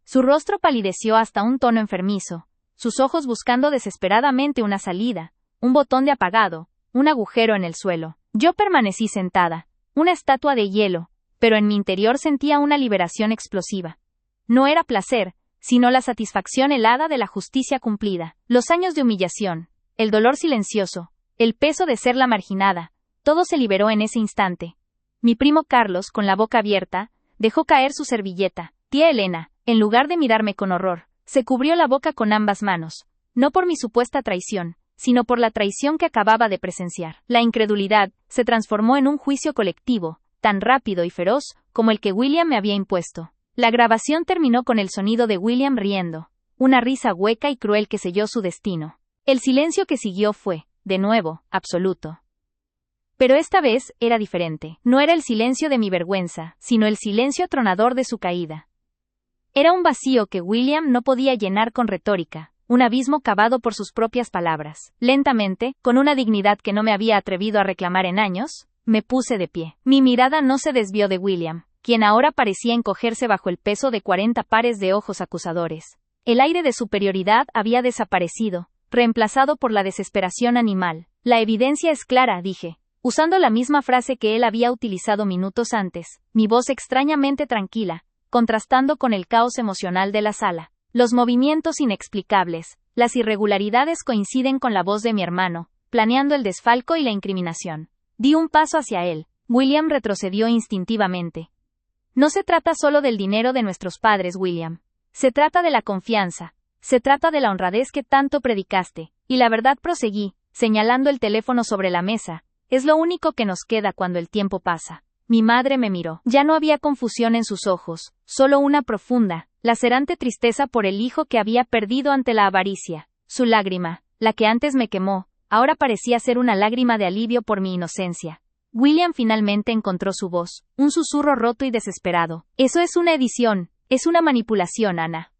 Su rostro palideció hasta un tono enfermizo, sus ojos buscando desesperadamente una salida, un botón de apagado, un agujero en el suelo. Yo permanecí sentada, una estatua de hielo, pero en mi interior sentía una liberación explosiva. No era placer, sino la satisfacción helada de la justicia cumplida. Los años de humillación, el dolor silencioso, el peso de ser la marginada, todo se liberó en ese instante. Mi primo Carlos, con la boca abierta, dejó caer su servilleta. Tía Elena, en lugar de mirarme con horror, se cubrió la boca con ambas manos, no por mi supuesta traición, sino por la traición que acababa de presenciar. La incredulidad se transformó en un juicio colectivo, tan rápido y feroz como el que William me había impuesto. La grabación terminó con el sonido de William riendo, una risa hueca y cruel que selló su destino. El silencio que siguió fue, de nuevo, absoluto. Pero esta vez era diferente. No era el silencio de mi vergüenza, sino el silencio atronador de su caída. Era un vacío que William no podía llenar con retórica, un abismo cavado por sus propias palabras. Lentamente, con una dignidad que no me había atrevido a reclamar en años, me puse de pie. Mi mirada no se desvió de William, quien ahora parecía encogerse bajo el peso de 40 pares de ojos acusadores. El aire de superioridad había desaparecido, reemplazado por la desesperación animal. La evidencia es clara, dije, usando la misma frase que él había utilizado minutos antes, mi voz extrañamente tranquila, contrastando con el caos emocional de la sala. Los movimientos inexplicables, las irregularidades coinciden con la voz de mi hermano, planeando el desfalco y la incriminación. Di un paso hacia él. William retrocedió instintivamente. No se trata solo del dinero de nuestros padres, William. Se trata de la confianza. Se trata de la honradez que tanto predicaste. Y la verdad, proseguí, señalando el teléfono sobre la mesa, es lo único que nos queda cuando el tiempo pasa. Mi madre me miró. Ya no había confusión en sus ojos, solo una profunda, lacerante tristeza por el hijo que había perdido ante la avaricia. Su lágrima, la que antes me quemó, ahora parecía ser una lágrima de alivio por mi inocencia. William finalmente encontró su voz, un susurro roto y desesperado. Eso es una edición, es una manipulación, Ana.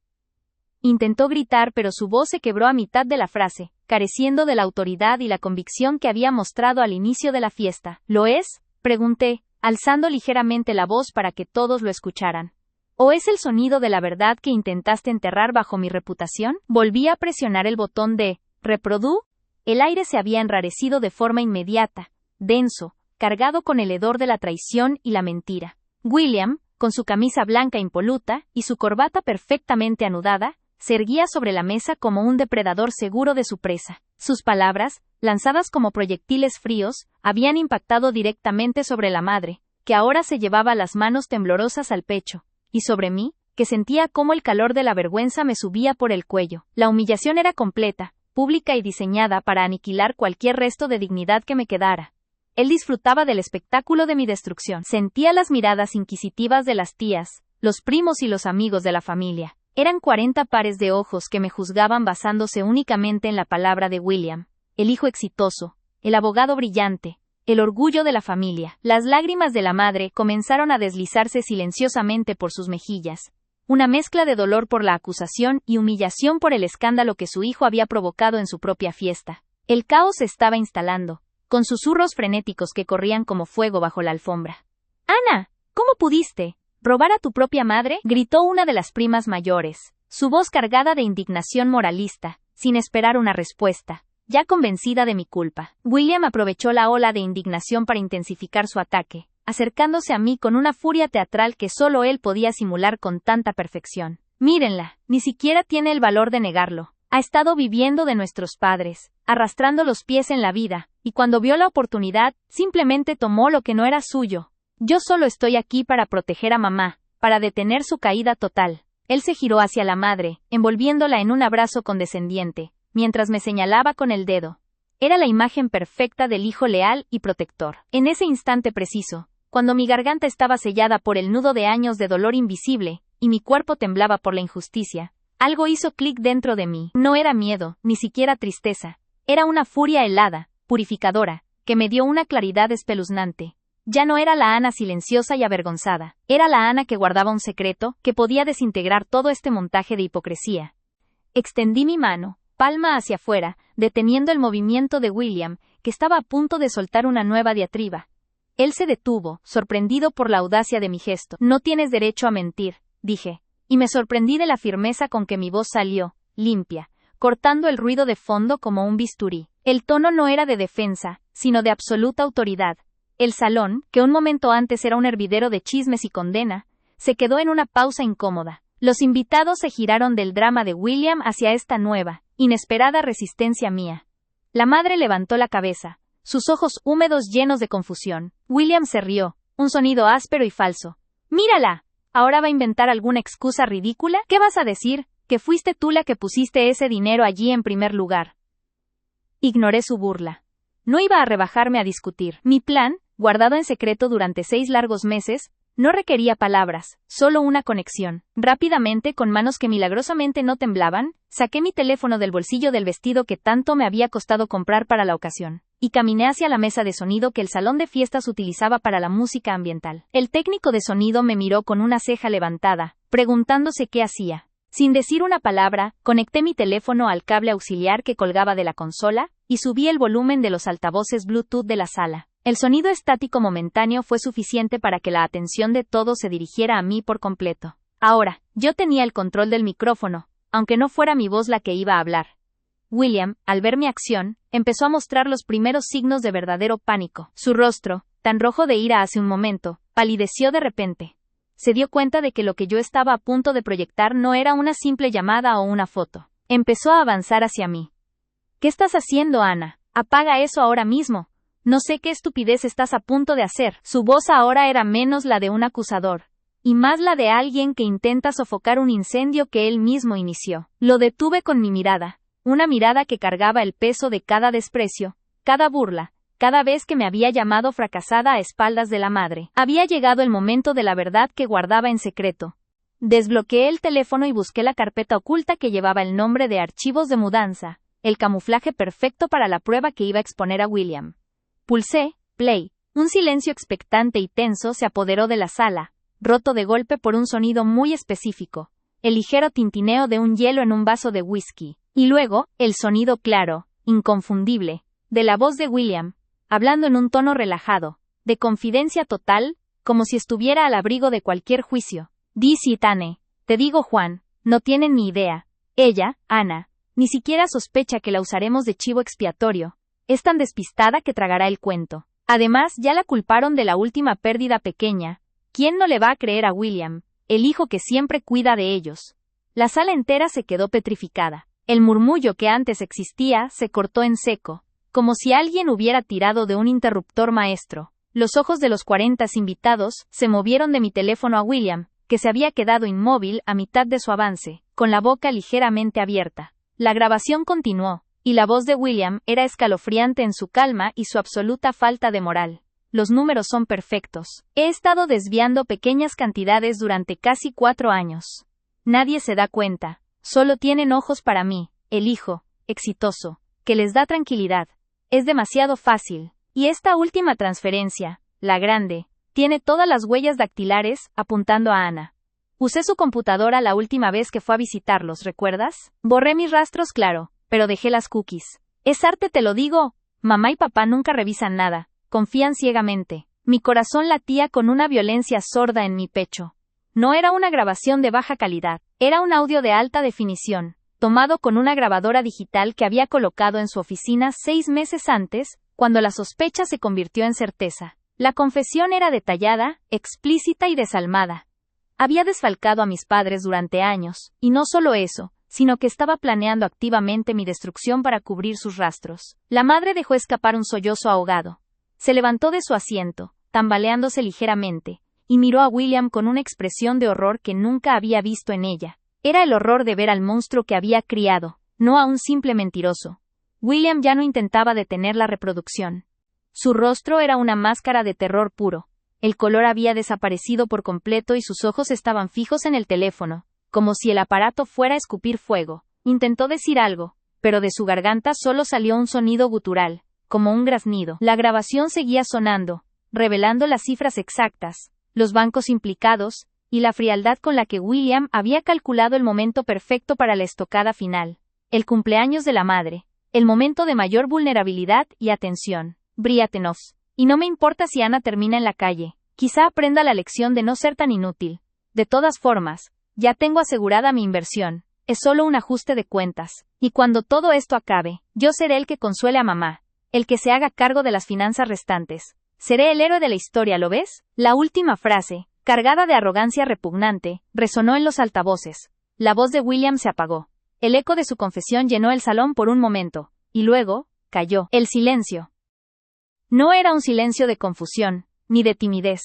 Intentó gritar, pero su voz se quebró a mitad de la frase, careciendo de la autoridad y la convicción que había mostrado al inicio de la fiesta. ¿Lo es?, pregunté, alzando ligeramente la voz para que todos lo escucharan. ¿O es el sonido de la verdad que intentaste enterrar bajo mi reputación? Volví a presionar el botón de «reprodu». El aire se había enrarecido de forma inmediata, denso, cargado con el hedor de la traición y la mentira. William, con su camisa blanca impoluta y su corbata perfectamente anudada, se erguía sobre la mesa como un depredador seguro de su presa. Sus palabras, lanzadas como proyectiles fríos, habían impactado directamente sobre la madre, que ahora se llevaba las manos temblorosas al pecho, y sobre mí, que sentía cómo el calor de la vergüenza me subía por el cuello. La humillación era completa, pública y diseñada para aniquilar cualquier resto de dignidad que me quedara. Él disfrutaba del espectáculo de mi destrucción. Sentía las miradas inquisitivas de las tías, los primos y los amigos de la familia. Eran 40 pares de ojos que me juzgaban basándose únicamente en la palabra de William, el hijo exitoso, el abogado brillante, el orgullo de la familia. Las lágrimas de la madre comenzaron a deslizarse silenciosamente por sus mejillas, una mezcla de dolor por la acusación y humillación por el escándalo que su hijo había provocado en su propia fiesta. El caos se estaba instalando, con susurros frenéticos que corrían como fuego bajo la alfombra. «Ana, ¿cómo pudiste robar a tu propia madre?», gritó una de las primas mayores, su voz cargada de indignación moralista, sin esperar una respuesta. ya convencida de mi culpa. William aprovechó la ola de indignación para intensificar su ataque, acercándose a mí con una furia teatral que solo él podía simular con tanta perfección. Mírenla, ni siquiera tiene el valor de negarlo. Ha estado viviendo de nuestros padres, arrastrando los pies en la vida, y cuando vio la oportunidad, simplemente tomó lo que no era suyo. Yo solo estoy aquí para proteger a mamá, para detener su caída total. Él se giró hacia la madre, envolviéndola en un abrazo condescendiente, mientras me señalaba con el dedo. Era la imagen perfecta del hijo leal y protector. En ese instante preciso, cuando mi garganta estaba sellada por el nudo de años de dolor invisible, y mi cuerpo temblaba por la injusticia, algo hizo clic dentro de mí. No era miedo, ni siquiera tristeza. Era una furia helada, purificadora, que me dio una claridad espeluznante. Ya no era la Ana silenciosa y avergonzada. Era la Ana que guardaba un secreto, que podía desintegrar todo este montaje de hipocresía. Extendí mi mano, palma hacia afuera, deteniendo el movimiento de William, que estaba a punto de soltar una nueva diatriba. Él se detuvo, sorprendido por la audacia de mi gesto. No tienes derecho a mentir, dije. Y me sorprendí de la firmeza con que mi voz salió, limpia, cortando el ruido de fondo como un bisturí. El tono no era de defensa, sino de absoluta autoridad. El salón, que un momento antes era un hervidero de chismes y condena, se quedó en una pausa incómoda. Los invitados se giraron del drama de William hacia esta nueva, inesperada resistencia mía. La madre levantó la cabeza, sus ojos húmedos llenos de confusión. William se rió, un sonido áspero y falso. ¡Mírala! ¿Ahora va a inventar alguna excusa ridícula? ¿Qué vas a decir? ¿Que fuiste tú la que pusiste ese dinero allí en primer lugar? Ignoré su burla. No iba a rebajarme a discutir. Mi plan, guardado en secreto durante 6 largos meses, no requería palabras, solo una conexión. Rápidamente, con manos que milagrosamente no temblaban, saqué mi teléfono del bolsillo del vestido que tanto me había costado comprar para la ocasión, y caminé hacia la mesa de sonido que el salón de fiestas utilizaba para la música ambiental. El técnico de sonido me miró con una ceja levantada, preguntándose qué hacía. Sin decir una palabra, conecté mi teléfono al cable auxiliar que colgaba de la consola, y subí el volumen de los altavoces Bluetooth de la sala. El sonido estático momentáneo fue suficiente para que la atención de todos se dirigiera a mí por completo. Ahora, yo tenía el control del micrófono, aunque no fuera mi voz la que iba a hablar. William, al ver mi acción, empezó a mostrar los primeros signos de verdadero pánico. Su rostro, tan rojo de ira hace un momento, palideció de repente. Se dio cuenta de que lo que yo estaba a punto de proyectar no era una simple llamada o una foto. Empezó a avanzar hacia mí. ¿Qué estás haciendo, Ana? Apaga eso ahora mismo. No sé qué estupidez estás a punto de hacer. Su voz ahora era menos la de un acusador, y más la de alguien que intenta sofocar un incendio que él mismo inició. Lo detuve con mi mirada, una mirada que cargaba el peso de cada desprecio, cada burla, cada vez que me había llamado fracasada a espaldas de la madre. Había llegado el momento de la verdad que guardaba en secreto. Desbloqueé el teléfono y busqué la carpeta oculta que llevaba el nombre de archivos de mudanza, el camuflaje perfecto para la prueba que iba a exponer a William. Pulsé play. Un silencio expectante y tenso se apoderó de la sala, roto de golpe por un sonido muy específico, el ligero tintineo de un hielo en un vaso de whisky, y luego, el sonido claro, inconfundible, de la voz de William, hablando en un tono relajado, de confidencia total, como si estuviera al abrigo de cualquier juicio. Dice Tane, te digo Juan, no tienen ni idea. Ella, Ana, ni siquiera sospecha que la usaremos de chivo expiatorio. Es tan despistada que tragará el cuento. Además, ya la culparon de la última pérdida pequeña. ¿Quién no le va a creer a William, el hijo que siempre cuida de ellos? La sala entera se quedó petrificada. El murmullo que antes existía se cortó en seco, como si alguien hubiera tirado de un interruptor maestro. Los ojos de los 40 invitados se movieron de mi teléfono a William, que se había quedado inmóvil a mitad de su avance, con la boca ligeramente abierta. La grabación continuó, y la voz de William era escalofriante en su calma y su absoluta falta de moral. Los números son perfectos. He estado desviando pequeñas cantidades durante casi 4 años. Nadie se da cuenta. Solo tienen ojos para mí, el hijo, exitoso, que les da tranquilidad. Es demasiado fácil. Y esta última transferencia, la grande, tiene todas las huellas dactilares, apuntando a Ana. Usé su computadora la última vez que fue a visitarlos, ¿recuerdas? Borré mis rastros, claro, pero dejé las cookies. Es arte, te lo digo. Mamá y papá nunca revisan nada, confían ciegamente. Mi corazón latía con una violencia sorda en mi pecho. No era una grabación de baja calidad, era un audio de alta definición, tomado con una grabadora digital que había colocado en su oficina 6 meses antes, cuando la sospecha se convirtió en certeza. La confesión era detallada, explícita y desalmada. Había desfalcado a mis padres durante años, y no solo eso, sino que estaba planeando activamente mi destrucción para cubrir sus rastros. La madre dejó escapar un sollozo ahogado. Se levantó de su asiento, tambaleándose ligeramente, y miró a William con una expresión de horror que nunca había visto en ella. Era el horror de ver al monstruo que había criado, no a un simple mentiroso. William ya no intentaba detener la reproducción. Su rostro era una máscara de terror puro. El color había desaparecido por completo y sus ojos estaban fijos en el teléfono, como si el aparato fuera a escupir fuego. Intentó decir algo, pero de su garganta solo salió un sonido gutural, como un graznido. La grabación seguía sonando, revelando las cifras exactas, los bancos implicados, y la frialdad con la que William había calculado el momento perfecto para la estocada final. El cumpleaños de la madre. El momento de mayor vulnerabilidad y atención. Briatenov. Y no me importa si Ana termina en la calle. Quizá aprenda la lección de no ser tan inútil. De todas formas, ya tengo asegurada mi inversión. Es solo un ajuste de cuentas. Y cuando todo esto acabe, yo seré el que consuele a mamá. El que se haga cargo de las finanzas restantes. Seré el héroe de la historia, ¿lo ves? La última frase, cargada de arrogancia repugnante, resonó en los altavoces. La voz de William se apagó. El eco de su confesión llenó el salón por un momento, y luego, cayó. El silencio. No era un silencio de confusión, ni de timidez.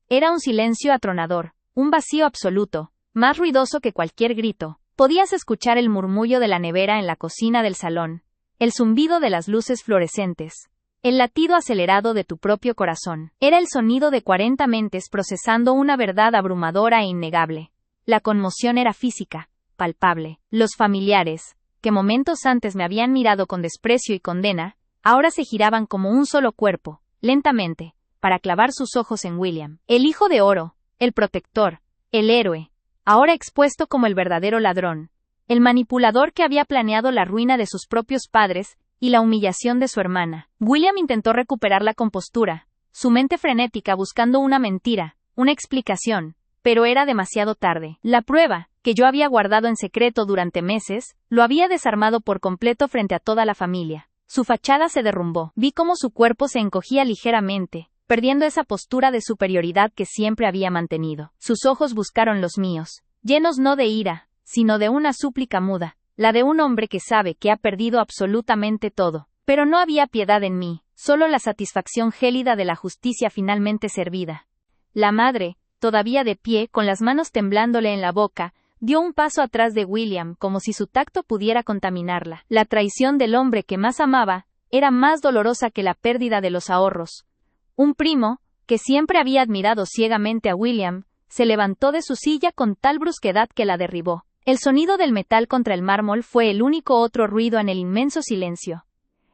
Era un silencio atronador, un vacío absoluto, más ruidoso que cualquier grito. Podías escuchar el murmullo de la nevera en la cocina del salón, el zumbido de las luces fluorescentes, el latido acelerado de tu propio corazón. Era el sonido de 40 mentes procesando una verdad abrumadora e innegable. La conmoción era física, palpable. Los familiares, que momentos antes me habían mirado con desprecio y condena, ahora se giraban como un solo cuerpo, lentamente, para clavar sus ojos en William. El hijo de oro, el protector, el héroe, ahora expuesto como el verdadero ladrón, el manipulador que había planeado la ruina de sus propios padres y la humillación de su hermana. William intentó recuperar la compostura, su mente frenética buscando una mentira, una explicación, pero era demasiado tarde. La prueba, que yo había guardado en secreto durante meses, lo había desarmado por completo frente a toda la familia. Su fachada se derrumbó. Vi cómo su cuerpo se encogía ligeramente, perdiendo esa postura de superioridad que siempre había mantenido. Sus ojos buscaron los míos, llenos no de ira, sino de una súplica muda, la de un hombre que sabe que ha perdido absolutamente todo. Pero no había piedad en mí, solo la satisfacción gélida de la justicia finalmente servida. La madre, todavía de pie, con las manos temblándole en la boca, dio un paso atrás de William como si su tacto pudiera contaminarla. La traición del hombre que más amaba era más dolorosa que la pérdida de los ahorros. Un primo, que siempre había admirado ciegamente a William, se levantó de su silla con tal brusquedad que la derribó. El sonido del metal contra el mármol fue el único otro ruido en el inmenso silencio.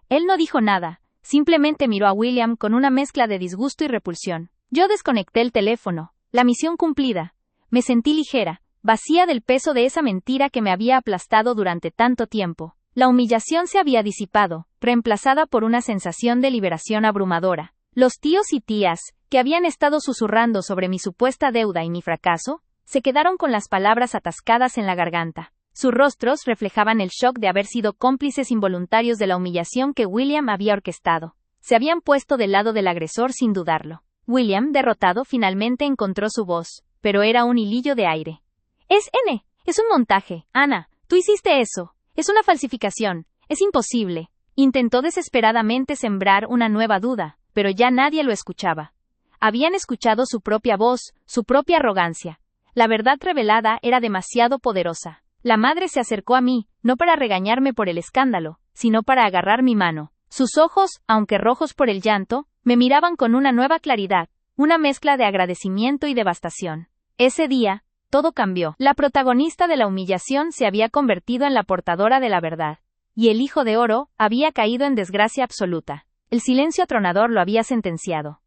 Él no dijo nada, simplemente miró a William con una mezcla de disgusto y repulsión. Yo desconecté el teléfono. La misión cumplida. Me sentí ligera, vacía del peso de esa mentira que me había aplastado durante tanto tiempo. La humillación se había disipado, reemplazada por una sensación de liberación abrumadora. Los tíos y tías, que habían estado susurrando sobre mi supuesta deuda y mi fracaso, se quedaron con las palabras atascadas en la garganta. Sus rostros reflejaban el shock de haber sido cómplices involuntarios de la humillación que William había orquestado. Se habían puesto del lado del agresor sin dudarlo. William, derrotado, finalmente encontró su voz, pero era un hilillo de aire. Es un montaje. Ana, tú hiciste eso. Es una falsificación. Es imposible. Intentó desesperadamente sembrar una nueva duda, pero ya nadie lo escuchaba. Habían escuchado su propia voz, su propia arrogancia. La verdad revelada era demasiado poderosa. La madre se acercó a mí, no para regañarme por el escándalo, sino para agarrar mi mano. Sus ojos, aunque rojos por el llanto, me miraban con una nueva claridad, una mezcla de agradecimiento y devastación. Ese día, todo cambió. La protagonista de la humillación se había convertido en la portadora de la verdad, y el hijo de oro había caído en desgracia absoluta. El silencio atronador lo había sentenciado.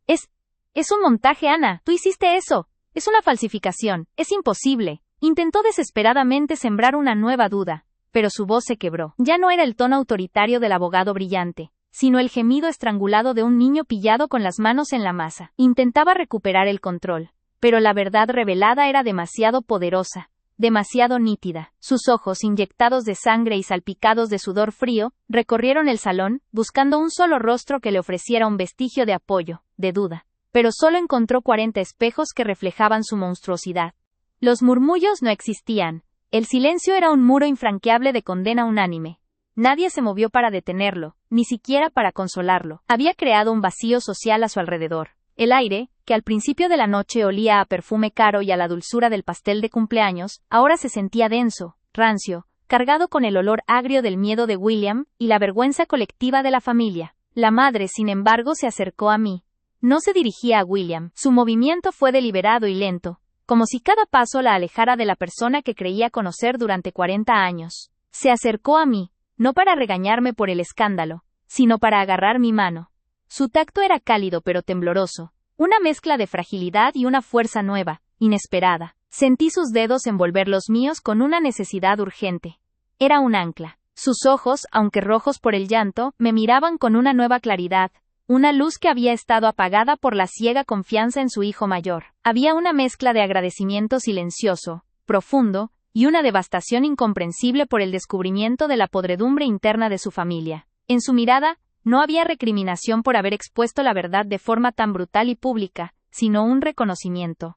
Es un montaje, Ana, tú hiciste eso. Es una falsificación, es imposible. Intentó desesperadamente sembrar una nueva duda, pero su voz se quebró. Ya no era el tono autoritario del abogado brillante, sino el gemido estrangulado de un niño pillado con las manos en la masa. Intentaba recuperar el control, pero la verdad revelada era demasiado poderosa, demasiado nítida. Sus ojos, inyectados de sangre y salpicados de sudor frío, recorrieron el salón, buscando un solo rostro que le ofreciera un vestigio de apoyo, de duda. Pero solo encontró 40 espejos que reflejaban su monstruosidad. Los murmullos no existían. El silencio era un muro infranqueable de condena unánime. Nadie se movió para detenerlo, ni siquiera para consolarlo. Había creado un vacío social a su alrededor. El aire, que al principio de la noche olía a perfume caro y a la dulzura del pastel de cumpleaños, ahora se sentía denso, rancio, cargado con el olor agrio del miedo de William y la vergüenza colectiva de la familia. La madre, sin embargo, se acercó a mí. No se dirigía a William. Su movimiento fue deliberado y lento, como si cada paso la alejara de la persona que creía conocer durante 40 años. Se acercó a mí, no para regañarme por el escándalo, sino para agarrar mi mano. Su tacto era cálido pero tembloroso, una mezcla de fragilidad y una fuerza nueva, inesperada. Sentí sus dedos envolver los míos con una necesidad urgente. Era un ancla. Sus ojos, aunque rojos por el llanto, me miraban con una nueva claridad, una luz que había estado apagada por la ciega confianza en su hijo mayor. Había una mezcla de agradecimiento silencioso, profundo, y una devastación incomprensible por el descubrimiento de la podredumbre interna de su familia. En su mirada, no había recriminación por haber expuesto la verdad de forma tan brutal y pública, sino un reconocimiento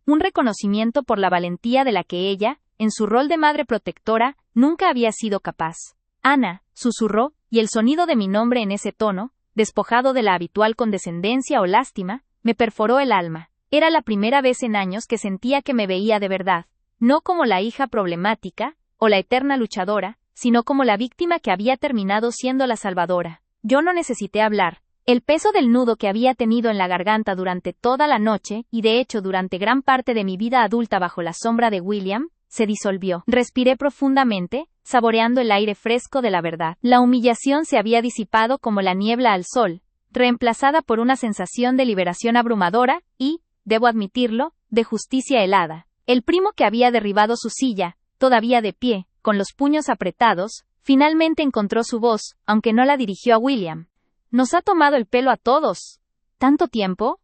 por la valentía de la que ella, en su rol de madre protectora, nunca había sido capaz. Ana, susurró, y el sonido de mi nombre en ese tono, despojado de la habitual condescendencia o lástima, me perforó el alma. Era la primera vez en años que sentía que me veía de verdad, no como la hija problemática, o la eterna luchadora, sino como la víctima que había terminado siendo la salvadora. Yo no necesité hablar. El peso del nudo que había tenido en la garganta durante toda la noche, y de hecho durante gran parte de mi vida adulta bajo la sombra de William, se disolvió. Respiré profundamente, saboreando el aire fresco de la verdad. La humillación se había disipado como la niebla al sol, reemplazada por una sensación de liberación abrumadora y, debo admitirlo, de justicia helada. El primo que había derribado su silla, todavía de pie, con los puños apretados, finalmente encontró su voz, aunque no la dirigió a William. Nos ha tomado el pelo a todos. ¿Tanto tiempo?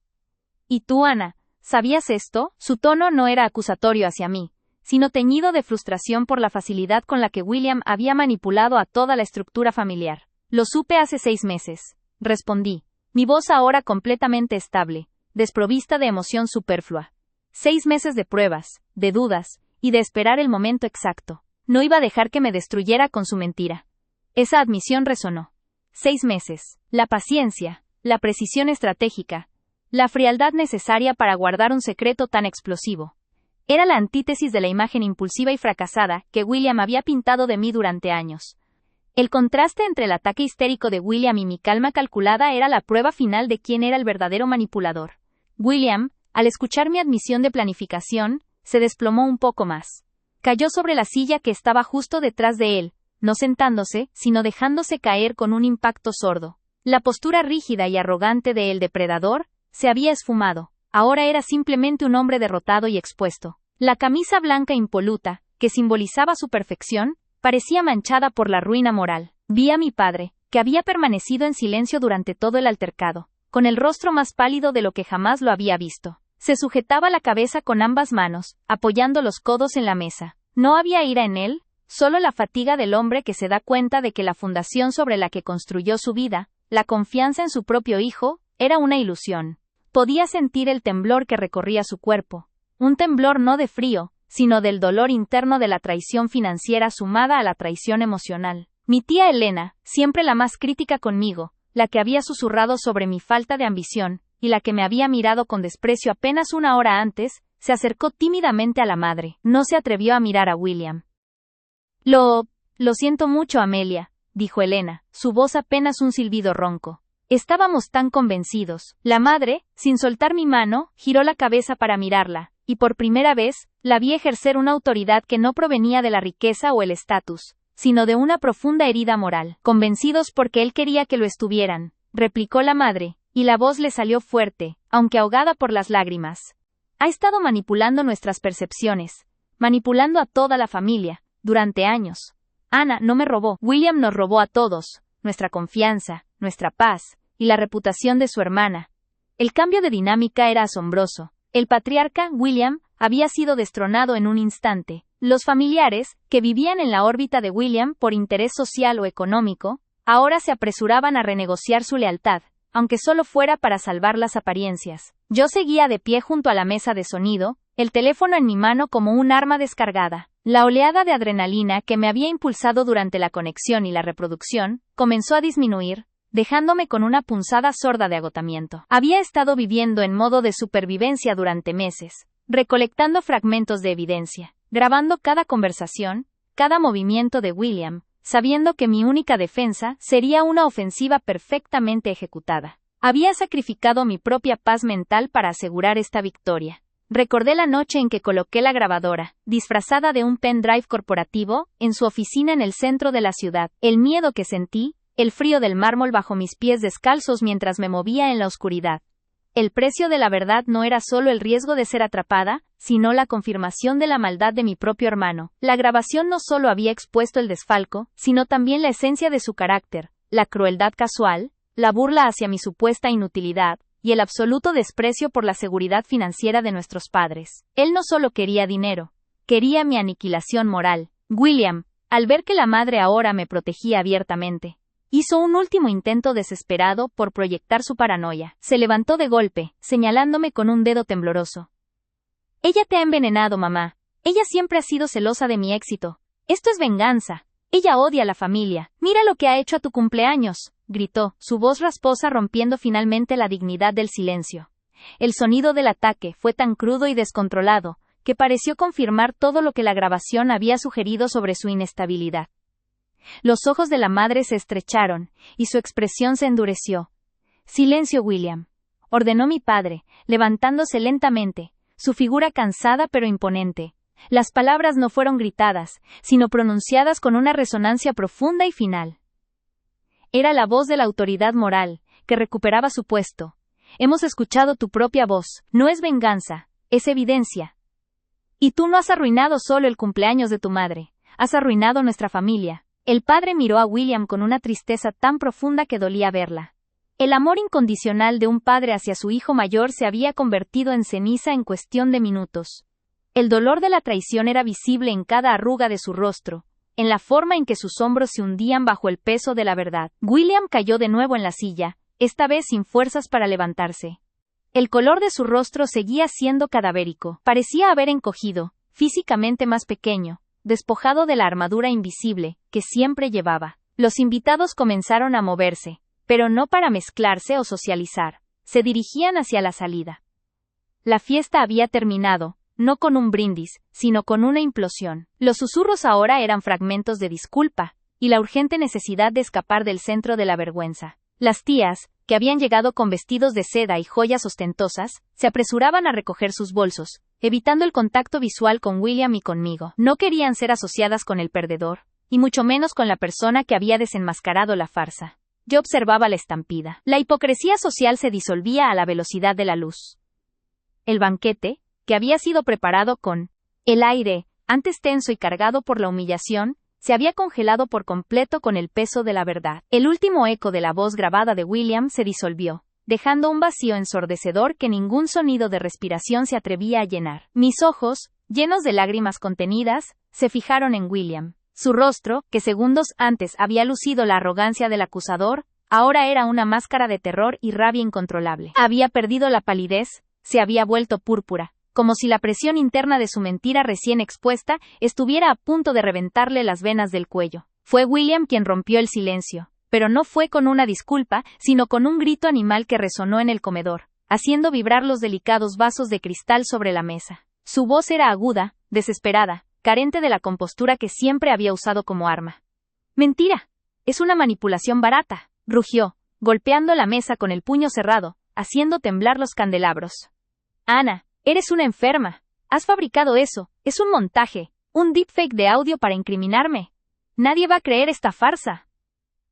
¿Y tú, Ana, sabías esto? Su tono no era acusatorio hacia mí, sino teñido de frustración por la facilidad con la que William había manipulado a toda la estructura familiar. Lo supe hace 6 meses, respondí, mi voz ahora completamente estable, desprovista de emoción superflua. 6 meses de pruebas, de dudas, y de esperar el momento exacto. No iba a dejar que me destruyera con su mentira. Esa admisión resonó. 6 meses. La paciencia, la precisión estratégica, la frialdad necesaria para guardar un secreto tan explosivo. Era la antítesis de la imagen impulsiva y fracasada que William había pintado de mí durante años. El contraste entre el ataque histérico de William y mi calma calculada era la prueba final de quién era el verdadero manipulador. William, al escuchar mi admisión de planificación, se desplomó un poco más. Cayó sobre la silla que estaba justo detrás de él, no sentándose, sino dejándose caer con un impacto sordo. La postura rígida y arrogante de el depredador se había esfumado. Ahora era simplemente un hombre derrotado y expuesto. La camisa blanca impoluta, que simbolizaba su perfección, parecía manchada por la ruina moral. Vi a mi padre, que había permanecido en silencio durante todo el altercado, con el rostro más pálido de lo que jamás lo había visto. Se sujetaba la cabeza con ambas manos, apoyando los codos en la mesa. No había ira en él, solo la fatiga del hombre que se da cuenta de que la fundación sobre la que construyó su vida, la confianza en su propio hijo, era una ilusión. Podía sentir el temblor que recorría su cuerpo. Un temblor no de frío, sino del dolor interno de la traición financiera sumada a la traición emocional. Mi tía Elena, siempre la más crítica conmigo, la que había susurrado sobre mi falta de ambición, y la que me había mirado con desprecio apenas 1 hora antes, se acercó tímidamente a la madre. No se atrevió a mirar a William. Lo siento mucho, Amelia, dijo Elena, su voz apenas un silbido ronco. Estábamos tan convencidos. La madre, sin soltar mi mano, giró la cabeza para mirarla, y por primera vez, la vi ejercer una autoridad que no provenía de la riqueza o el estatus, sino de una profunda herida moral. Convencidos porque él quería que lo estuvieran, replicó la madre, y la voz le salió fuerte, aunque ahogada por las lágrimas. Ha estado manipulando nuestras percepciones, manipulando a toda la familia, durante años. Ana no me robó. William nos robó a todos, nuestra confianza, nuestra paz, y la reputación de su hermana. El cambio de dinámica era asombroso. El patriarca, William, había sido destronado en un instante, Los familiares, que vivían en la órbita de William por interés social o económico, ahora se apresuraban a renegociar su lealtad, aunque solo fuera para salvar las apariencias. Yo seguía de pie junto a la mesa de sonido, el teléfono en mi mano como un arma descargada. La oleada de adrenalina que me había impulsado durante la conexión y la reproducción comenzó a disminuir, dejándome con una punzada sorda de agotamiento. Había estado viviendo en modo de supervivencia durante meses, recolectando fragmentos de evidencia, grabando cada conversación, cada movimiento de William, sabiendo que mi única defensa sería una ofensiva perfectamente ejecutada. Había sacrificado mi propia paz mental para asegurar esta victoria. Recordé la noche en que coloqué la grabadora, disfrazada de un pendrive corporativo, en su oficina en el centro de la ciudad. El miedo que sentí, el frío del mármol bajo mis pies descalzos mientras me movía en la oscuridad. El precio de la verdad no era solo el riesgo de ser atrapada, sino la confirmación de la maldad de mi propio hermano. La grabación no solo había expuesto el desfalco, sino también la esencia de su carácter, la crueldad casual, la burla hacia mi supuesta inutilidad, y el absoluto desprecio por la seguridad financiera de nuestros padres. Él no solo quería dinero, quería mi aniquilación moral. William, al ver que la madre ahora me protegía abiertamente, hizo un último intento desesperado por proyectar su paranoia. Se levantó de golpe, señalándome con un dedo tembloroso. Ella te ha envenenado, mamá. Ella siempre ha sido celosa de mi éxito. Esto es venganza. Ella odia a la familia. Mira lo que ha hecho a tu cumpleaños, gritó, su voz rasposa rompiendo finalmente la dignidad del silencio. El sonido del ataque fue tan crudo y descontrolado, que pareció confirmar todo lo que la grabación había sugerido sobre su inestabilidad. Los ojos de la madre se estrecharon, y su expresión se endureció. Silencio, William, ordenó mi padre, levantándose lentamente, su figura cansada pero imponente. Las palabras no fueron gritadas, sino pronunciadas con una resonancia profunda y final. Era la voz de la autoridad moral, que recuperaba su puesto. Hemos escuchado tu propia voz, no es venganza, es evidencia. Y tú no has arruinado solo el cumpleaños de tu madre, has arruinado nuestra familia. El padre miró a William con una tristeza tan profunda que dolía verla. El amor incondicional de un padre hacia su hijo mayor se había convertido en ceniza en cuestión de minutos. El dolor de la traición era visible en cada arruga de su rostro, en la forma en que sus hombros se hundían bajo el peso de la verdad. William cayó de nuevo en la silla, esta vez sin fuerzas para levantarse. El color de su rostro seguía siendo cadavérico. Parecía haber encogido, físicamente más pequeño, despojado de la armadura invisible que siempre llevaba. Los invitados comenzaron a moverse, pero no para mezclarse o socializar. Se dirigían hacia la salida. La fiesta había terminado, no con un brindis, sino con una implosión. Los susurros ahora eran fragmentos de disculpa, y la urgente necesidad de escapar del centro de la vergüenza. Las tías, que habían llegado con vestidos de seda y joyas ostentosas, se apresuraban a recoger sus bolsos, evitando el contacto visual con William y conmigo. No querían ser asociadas con el perdedor, y mucho menos con la persona que había desenmascarado la farsa. Yo observaba la estampida. La hipocresía social se disolvía a la velocidad de la luz. El banquete, que había sido preparado con el aire, antes tenso y cargado por la humillación, se había congelado por completo con el peso de la verdad. El último eco de la voz grabada de William se disolvió, dejando un vacío ensordecedor que ningún sonido de respiración se atrevía a llenar. Mis ojos, llenos de lágrimas contenidas, se fijaron en William. Su rostro, que segundos antes había lucido la arrogancia del acusador, ahora era una máscara de terror y rabia incontrolable. Había perdido la palidez, se había vuelto púrpura, como si la presión interna de su mentira recién expuesta estuviera a punto de reventarle las venas del cuello. Fue William quien rompió el silencio, pero no fue con una disculpa, sino con un grito animal que resonó en el comedor, haciendo vibrar los delicados vasos de cristal sobre la mesa. Su voz era aguda, desesperada, carente de la compostura que siempre había usado como arma. «Mentira. Es una manipulación barata», rugió, golpeando la mesa con el puño cerrado, haciendo temblar los candelabros. «Ana, eres una enferma. Has fabricado eso. Es un montaje, un deepfake de audio para incriminarme. Nadie va a creer esta farsa».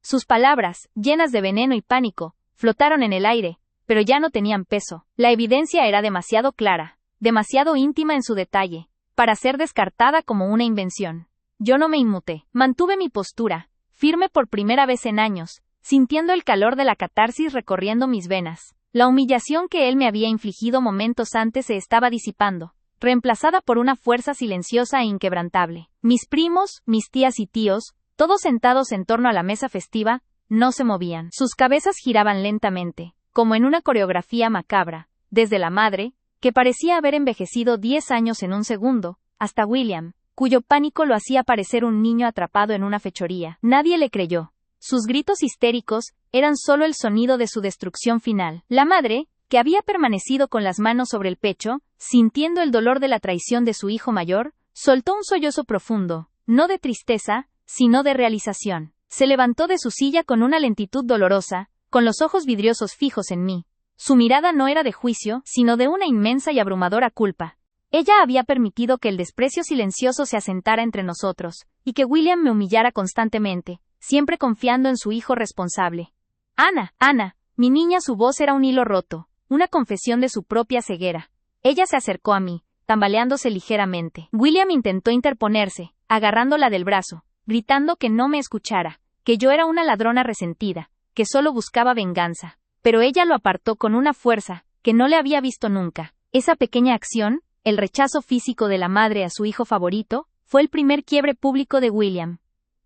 Sus palabras, llenas de veneno y pánico, flotaron en el aire, pero ya no tenían peso. La evidencia era demasiado clara, demasiado íntima en su detalle, para ser descartada como una invención. Yo no me inmuté. Mantuve mi postura, firme por primera vez en años, sintiendo el calor de la catarsis recorriendo mis venas. La humillación que él me había infligido momentos antes se estaba disipando, reemplazada por una fuerza silenciosa e inquebrantable. Mis primos, mis tías y tíos, todos sentados en torno a la mesa festiva, no se movían. Sus cabezas giraban lentamente, como en una coreografía macabra, desde la madre, que parecía haber envejecido 10 años en un segundo, hasta William, cuyo pánico lo hacía parecer un niño atrapado en una fechoría. Nadie le creyó. Sus gritos histéricos eran solo el sonido de su destrucción final. La madre, que había permanecido con las manos sobre el pecho, sintiendo el dolor de la traición de su hijo mayor, soltó un sollozo profundo, no de tristeza, sino de realización. Se levantó de su silla con una lentitud dolorosa, con los ojos vidriosos fijos en mí. Su mirada no era de juicio, sino de una inmensa y abrumadora culpa. Ella había permitido que el desprecio silencioso se asentara entre nosotros, y que William me humillara constantemente, siempre confiando en su hijo responsable. Ana, mi niña, su voz era un hilo roto, una confesión de su propia ceguera. Ella se acercó a mí, tambaleándose ligeramente. William intentó interponerse, agarrándola del brazo, gritando que no me escuchara, que yo era una ladrona resentida, que solo buscaba venganza. Pero ella lo apartó con una fuerza que no le había visto nunca. Esa pequeña acción, el rechazo físico de la madre a su hijo favorito, fue el primer quiebre público de William.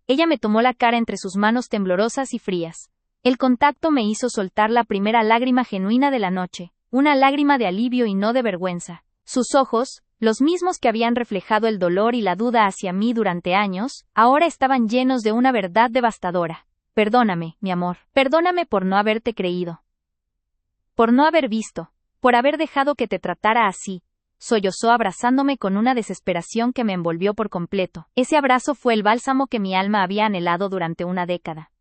Ella me tomó la cara entre sus manos temblorosas y frías. El contacto me hizo soltar la primera lágrima genuina de la noche, una lágrima de alivio y no de vergüenza. Sus ojos, los mismos que habían reflejado el dolor y la duda hacia mí durante años, ahora estaban llenos de una verdad devastadora. Perdóname, mi amor. Perdóname por no haberte creído. Por no haber visto. Por haber dejado que te tratara así. Sollozó abrazándome con una desesperación que me envolvió por completo. Ese abrazo fue el bálsamo que mi alma había anhelado durante una década.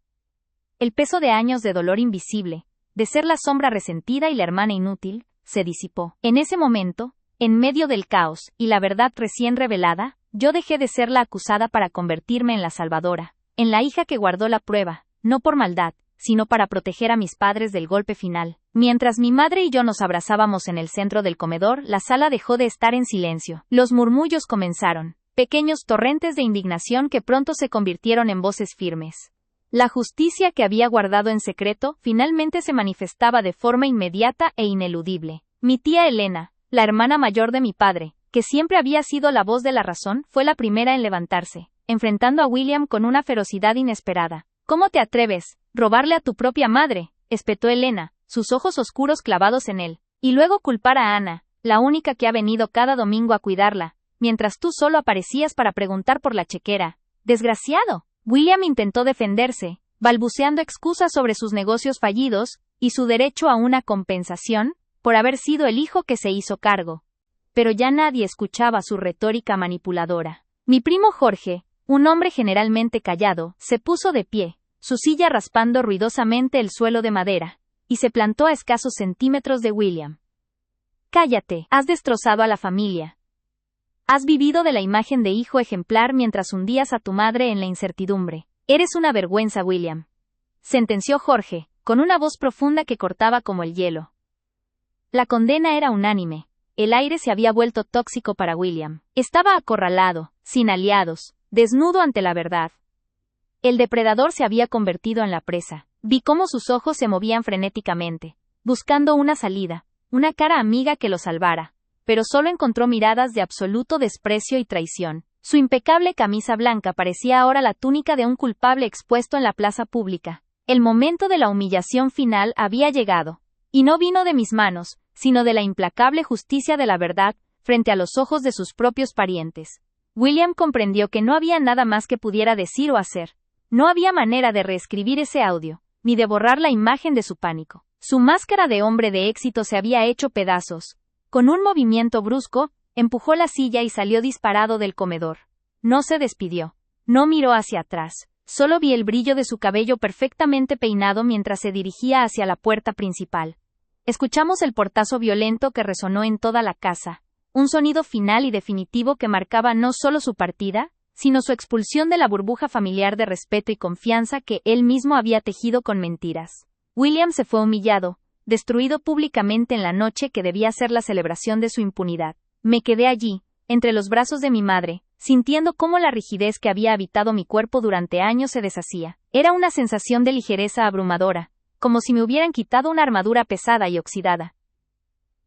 El peso de años de dolor invisible, de ser la sombra resentida y la hermana inútil, se disipó. En ese momento, en medio del caos y la verdad recién revelada, yo dejé de ser la acusada para convertirme en la salvadora, en la hija que guardó la prueba, no por maldad, sino para proteger a mis padres del golpe final. Mientras mi madre y yo nos abrazábamos en el centro del comedor, la sala dejó de estar en silencio. Los murmullos comenzaron, pequeños torrentes de indignación que pronto se convirtieron en voces firmes. La justicia que había guardado en secreto, finalmente se manifestaba de forma inmediata e ineludible. Mi tía Elena, la hermana mayor de mi padre, que siempre había sido la voz de la razón, fue la primera en levantarse, enfrentando a William con una ferocidad inesperada. ¿Cómo te atreves? ¿Robarle a tu propia madre?, espetó Elena, sus ojos oscuros clavados en él. Y luego culpar a Ana, la única que ha venido cada domingo a cuidarla, mientras tú solo aparecías para preguntar por la chequera. ¡Desgraciado! William intentó defenderse, balbuceando excusas sobre sus negocios fallidos y su derecho a una compensación por haber sido el hijo que se hizo cargo. Pero ya nadie escuchaba su retórica manipuladora. Mi primo Jorge, un hombre generalmente callado, se puso de pie, su silla raspando ruidosamente el suelo de madera, y se plantó a escasos centímetros de William. Cállate, has destrozado a la familia. Has vivido de la imagen de hijo ejemplar mientras hundías a tu madre en la incertidumbre. Eres una vergüenza, William. Sentenció Jorge, con una voz profunda que cortaba como el hielo. La condena era unánime. El aire se había vuelto tóxico para William. Estaba acorralado, sin aliados, desnudo ante la verdad. El depredador se había convertido en la presa. Vi cómo sus ojos se movían frenéticamente, buscando una salida, una cara amiga que lo salvara. Pero solo encontró miradas de absoluto desprecio y traición. Su impecable camisa blanca parecía ahora la túnica de un culpable expuesto en la plaza pública. El momento de la humillación final había llegado. Y no vino de mis manos, sino de la implacable justicia de la verdad, frente a los ojos de sus propios parientes. William comprendió que no había nada más que pudiera decir o hacer. No había manera de reescribir ese audio, ni de borrar la imagen de su pánico. Su máscara de hombre de éxito se había hecho pedazos. Con un movimiento brusco, empujó la silla y salió disparado del comedor. No se despidió. No miró hacia atrás. Solo vi el brillo de su cabello perfectamente peinado mientras se dirigía hacia la puerta principal. Escuchamos el portazo violento que resonó en toda la casa. Un sonido final y definitivo que marcaba no solo su partida, sino su expulsión de la burbuja familiar de respeto y confianza que él mismo había tejido con mentiras. William se fue humillado, destruido públicamente en la noche que debía ser la celebración de su impunidad. Me quedé allí, entre los brazos de mi madre, sintiendo cómo la rigidez que había habitado mi cuerpo durante años se deshacía. Era una sensación de ligereza abrumadora, como si me hubieran quitado una armadura pesada y oxidada.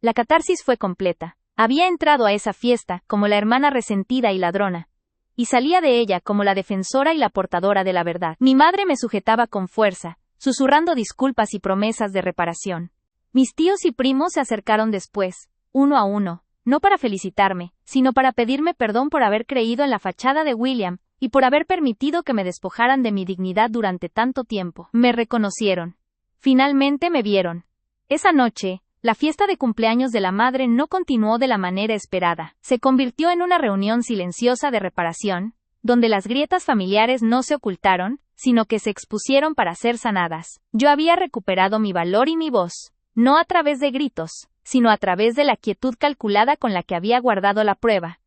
La catarsis fue completa. Había entrado a esa fiesta como la hermana resentida y ladrona, y salía de ella como la defensora y la portadora de la verdad. Mi madre me sujetaba con fuerza, susurrando disculpas y promesas de reparación. Mis tíos y primos se acercaron después, uno a uno, no para felicitarme, sino para pedirme perdón por haber creído en la fachada de William, y por haber permitido que me despojaran de mi dignidad durante tanto tiempo. Me reconocieron. Finalmente me vieron. Esa noche, la fiesta de cumpleaños de la madre no continuó de la manera esperada. Se convirtió en una reunión silenciosa de reparación, donde las grietas familiares no se ocultaron, sino que se expusieron para ser sanadas. Yo había recuperado mi valor y mi voz, no a través de gritos, sino a través de la quietud calculada con la que había guardado la prueba.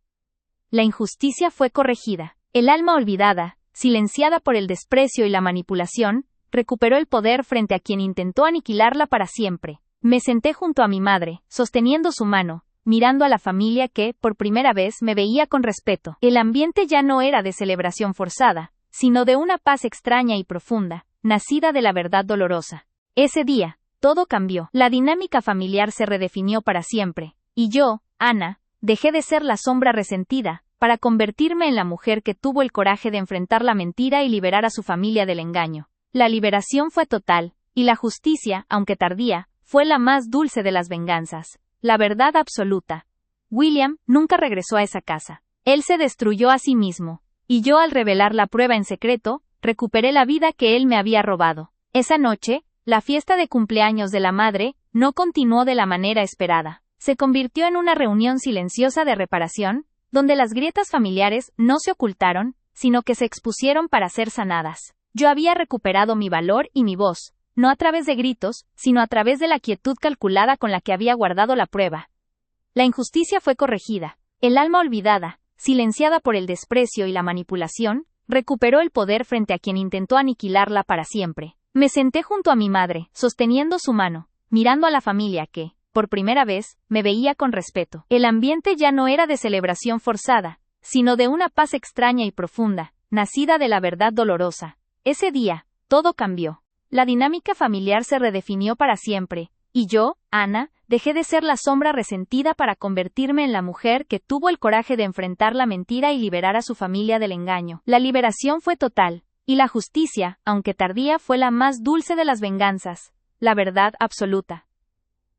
La injusticia fue corregida. El alma olvidada, silenciada por el desprecio y la manipulación, recuperó el poder frente a quien intentó aniquilarla para siempre. Me senté junto a mi madre, sosteniendo su mano, mirando a la familia que, por primera vez, me veía con respeto. El ambiente ya no era de celebración forzada, sino de una paz extraña y profunda, nacida de la verdad dolorosa. Ese día, todo cambió. La dinámica familiar se redefinió para siempre, y yo, Ana, dejé de ser la sombra resentida, para convertirme en la mujer que tuvo el coraje de enfrentar la mentira y liberar a su familia del engaño. La liberación fue total, y la justicia, aunque tardía, fue la más dulce de las venganzas. La verdad absoluta. William nunca regresó a esa casa. Él se destruyó a sí mismo, y yo, al revelar la prueba en secreto, recuperé la vida que él me había robado. Esa noche, la fiesta de cumpleaños de la madre no continuó de la manera esperada. Se convirtió en una reunión silenciosa de reparación, donde las grietas familiares no se ocultaron, sino que se expusieron para ser sanadas. Yo había recuperado mi valor y mi voz, no a través de gritos, sino a través de la quietud calculada con la que había guardado la prueba. La injusticia fue corregida. El alma olvidada, silenciada por el desprecio y la manipulación, recuperó el poder frente a quien intentó aniquilarla para siempre. Me senté junto a mi madre, sosteniendo su mano, mirando a la familia que, por primera vez, me veía con respeto. El ambiente ya no era de celebración forzada, sino de una paz extraña y profunda, nacida de la verdad dolorosa. Ese día, todo cambió. La dinámica familiar se redefinió para siempre, y yo, Ana, dejé de ser la sombra resentida para convertirme en la mujer que tuvo el coraje de enfrentar la mentira y liberar a su familia del engaño. La liberación fue total, y la justicia, aunque tardía, fue la más dulce de las venganzas, la verdad absoluta.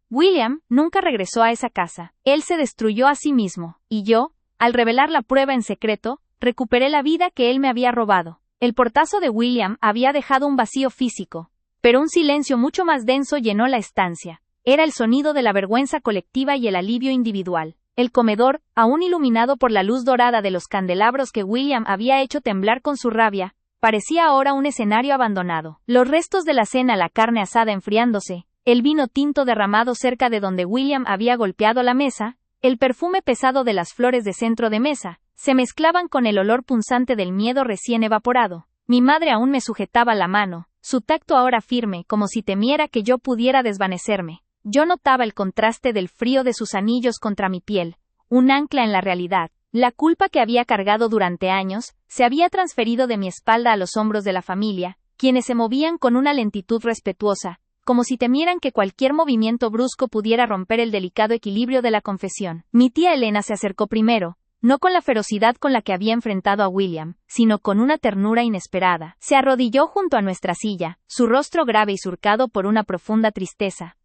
William nunca regresó a esa casa. Él se destruyó a sí mismo, y yo, al revelar la prueba en secreto, recuperé la vida que él me había robado. El portazo de William había dejado un vacío físico, pero un silencio mucho más denso llenó la estancia. Era el sonido de la vergüenza colectiva y el alivio individual. El comedor, aún iluminado por la luz dorada de los candelabros que William había hecho temblar con su rabia, parecía ahora un escenario abandonado. Los restos de la cena, la carne asada enfriándose, el vino tinto derramado cerca de donde William había golpeado la mesa, el perfume pesado de las flores de centro de mesa, se mezclaban con el olor punzante del miedo recién evaporado. Mi madre aún me sujetaba la mano, su tacto ahora firme, como si temiera que yo pudiera desvanecerme. Yo notaba el contraste del frío de sus anillos contra mi piel, un ancla en la realidad. La culpa que había cargado durante años, se había transferido de mi espalda a los hombros de la familia, quienes se movían con una lentitud respetuosa, como si temieran que cualquier movimiento brusco pudiera romper el delicado equilibrio de la confesión. Mi tía Elena se acercó primero, no con la ferocidad con la que había enfrentado a William, sino con una ternura inesperada. Se arrodilló junto a nuestra silla, su rostro grave y surcado por una profunda tristeza.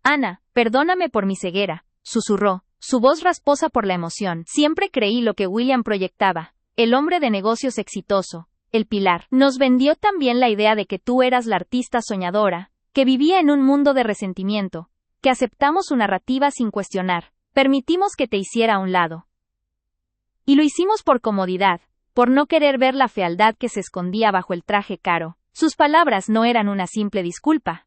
Ana, perdóname por mi ceguera, susurró, su voz rasposa por la emoción. Siempre creí lo que William proyectaba, el hombre de negocios exitoso, el pilar. Nos vendió también la idea de que tú eras la artista soñadora, que vivía en un mundo de resentimiento, que aceptamos su narrativa sin cuestionar, permitimos que te hiciera a un lado. Y lo hicimos por comodidad, por no querer ver la fealdad que se escondía bajo el traje caro. Sus palabras no eran una simple disculpa.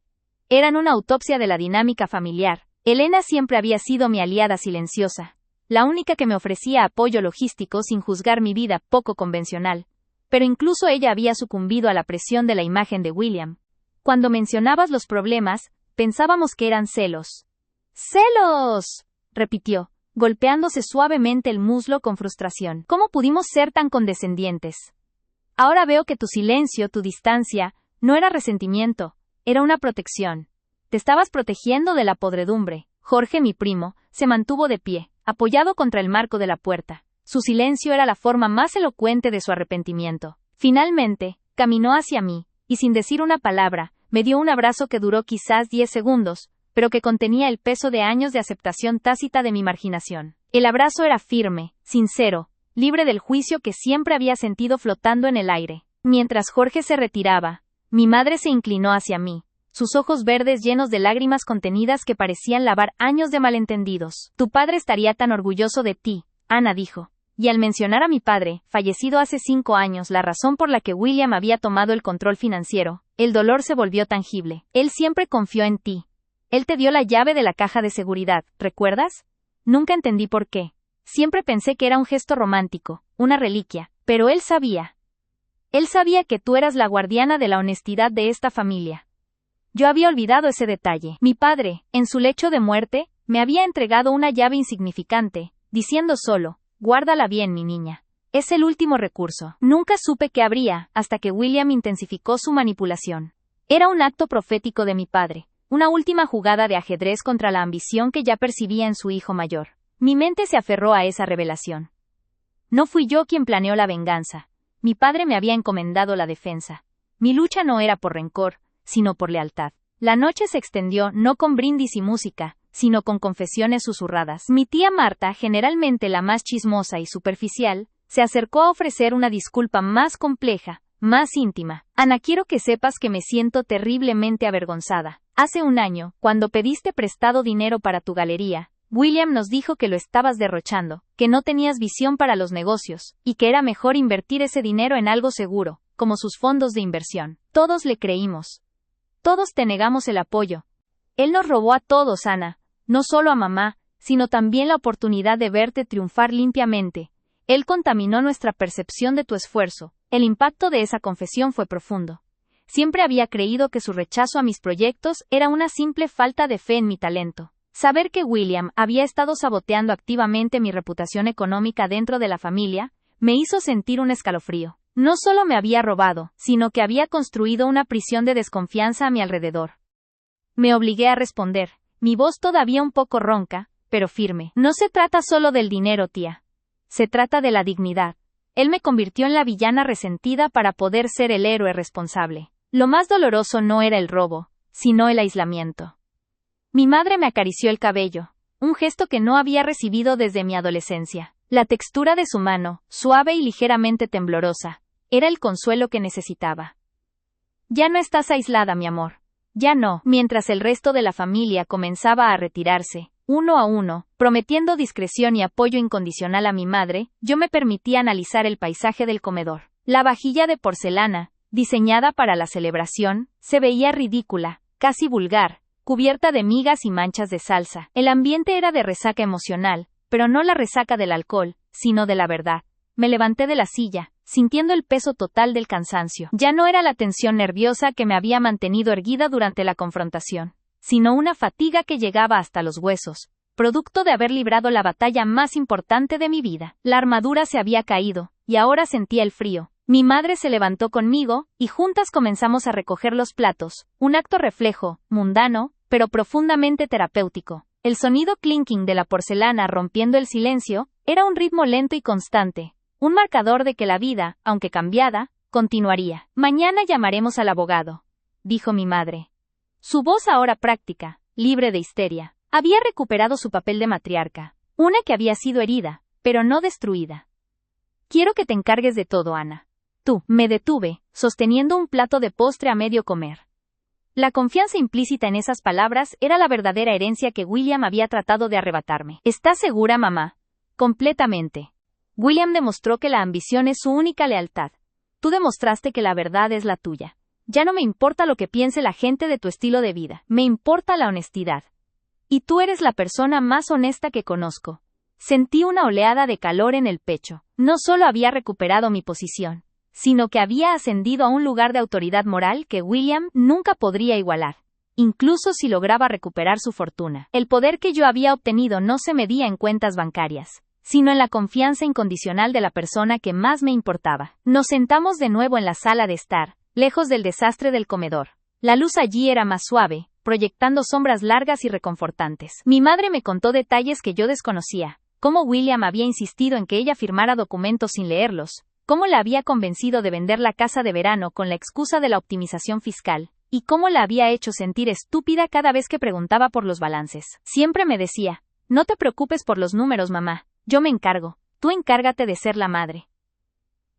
Eran una autopsia de la dinámica familiar. Elena siempre había sido mi aliada silenciosa, la única que me ofrecía apoyo logístico sin juzgar mi vida poco convencional. Pero incluso ella había sucumbido a la presión de la imagen de William. Cuando mencionabas los problemas, pensábamos que eran celos. ¡Celos!, repitió, golpeándose suavemente el muslo con frustración. ¿Cómo pudimos ser tan condescendientes? Ahora veo que tu silencio, tu distancia, no era resentimiento, era una protección. Te estabas protegiendo de la podredumbre, Jorge, mi primo, se mantuvo de pie, apoyado contra el marco de la puerta. Su silencio era la forma más elocuente de su arrepentimiento. Finalmente, caminó hacia mí, y sin decir una palabra, me dio un abrazo que duró quizás 10 segundos, pero que contenía el peso de años de aceptación tácita de mi marginación. El abrazo era firme, sincero, libre del juicio que siempre había sentido flotando en el aire. Mientras Jorge se retiraba, mi madre se inclinó hacia mí, sus ojos verdes llenos de lágrimas contenidas que parecían lavar años de malentendidos. Tu padre estaría tan orgulloso de ti, Ana dijo. Y al mencionar a mi padre, fallecido hace 5 años, la razón por la que William había tomado el control financiero, el dolor se volvió tangible. Él siempre confió en ti. Él te dio la llave de la caja de seguridad, ¿recuerdas? Nunca entendí por qué. Siempre pensé que era un gesto romántico, una reliquia, pero él sabía. Él sabía que tú eras la guardiana de la honestidad de esta familia. Yo había olvidado ese detalle. Mi padre, en su lecho de muerte, me había entregado una llave insignificante, diciendo solo, guárdala bien, mi niña. Es el último recurso. Nunca supe qué habría, hasta que William intensificó su manipulación. Era un acto profético de mi padre, una última jugada de ajedrez contra la ambición que ya percibía en su hijo mayor. Mi mente se aferró a esa revelación. No fui yo quien planeó la venganza. Mi padre me había encomendado la defensa. Mi lucha no era por rencor, sino por lealtad. La noche se extendió no con brindis y música, sino con confesiones susurradas. Mi tía Marta, generalmente la más chismosa y superficial, se acercó a ofrecer una disculpa más compleja, más íntima. Ana, quiero que sepas que me siento terriblemente avergonzada. Hace un año, cuando pediste prestado dinero para tu galería, William nos dijo que lo estabas derrochando, que no tenías visión para los negocios, y que era mejor invertir ese dinero en algo seguro, como sus fondos de inversión. Todos le creímos. Todos te negamos el apoyo. Él nos robó a todos, Ana, no solo a mamá, sino también la oportunidad de verte triunfar limpiamente. Él contaminó nuestra percepción de tu esfuerzo. El impacto de esa confesión fue profundo. Siempre había creído que su rechazo a mis proyectos era una simple falta de fe en mi talento. Saber que William había estado saboteando activamente mi reputación económica dentro de la familia, me hizo sentir un escalofrío. No solo me había robado, sino que había construido una prisión de desconfianza a mi alrededor. Me obligué a responder, mi voz todavía un poco ronca, pero firme. No se trata solo del dinero, tía. Se trata de la dignidad. Él me convirtió en la villana resentida para poder ser el héroe responsable. Lo más doloroso no era el robo, sino el aislamiento. Mi madre me acarició el cabello, un gesto que no había recibido desde mi adolescencia. La textura de su mano, suave y ligeramente temblorosa, era el consuelo que necesitaba. Ya no estás aislada, mi amor. Ya no. Mientras el resto de la familia comenzaba a retirarse, uno a uno, prometiendo discreción y apoyo incondicional a mi madre, yo me permití analizar el paisaje del comedor. La vajilla de porcelana, diseñada para la celebración, se veía ridícula, casi vulgar, cubierta de migas y manchas de salsa. El ambiente era de resaca emocional, pero no la resaca del alcohol, sino de la verdad. Me levanté de la silla, sintiendo el peso total del cansancio. Ya no era la tensión nerviosa que me había mantenido erguida durante la confrontación, sino una fatiga que llegaba hasta los huesos, producto de haber librado la batalla más importante de mi vida. La armadura se había caído, y ahora sentía el frío. Mi madre se levantó conmigo, y juntas comenzamos a recoger los platos, un acto reflejo, mundano, pero profundamente terapéutico. El sonido clinking de la porcelana rompiendo el silencio, era un ritmo lento y constante, un marcador de que la vida, aunque cambiada, continuaría. Mañana llamaremos al abogado, dijo mi madre. Su voz ahora práctica, libre de histeria, había recuperado su papel de matriarca, una que había sido herida, pero no destruida. Quiero que te encargues de todo, Ana. Tú, me detuve, sosteniendo un plato de postre a medio comer. La confianza implícita en esas palabras era la verdadera herencia que William había tratado de arrebatarme. ¿Estás segura, mamá? Completamente. William demostró que la ambición es su única lealtad. Tú demostraste que la verdad es la tuya. Ya no me importa lo que piense la gente de tu estilo de vida. Me importa la honestidad. Y tú eres la persona más honesta que conozco. Sentí una oleada de calor en el pecho. No solo había recuperado mi posición, sino que había ascendido a un lugar de autoridad moral que William nunca podría igualar, incluso si lograba recuperar su fortuna. El poder que yo había obtenido no se medía en cuentas bancarias, sino en la confianza incondicional de la persona que más me importaba. Nos sentamos de nuevo en la sala de estar, lejos del desastre del comedor. La luz allí era más suave, proyectando sombras largas y reconfortantes. Mi madre me contó detalles que yo desconocía, cómo William había insistido en que ella firmara documentos sin leerlos, cómo la había convencido de vender la casa de verano con la excusa de la optimización fiscal, y cómo la había hecho sentir estúpida cada vez que preguntaba por los balances. Siempre me decía, no te preocupes por los números, mamá, yo me encargo, tú encárgate de ser la madre.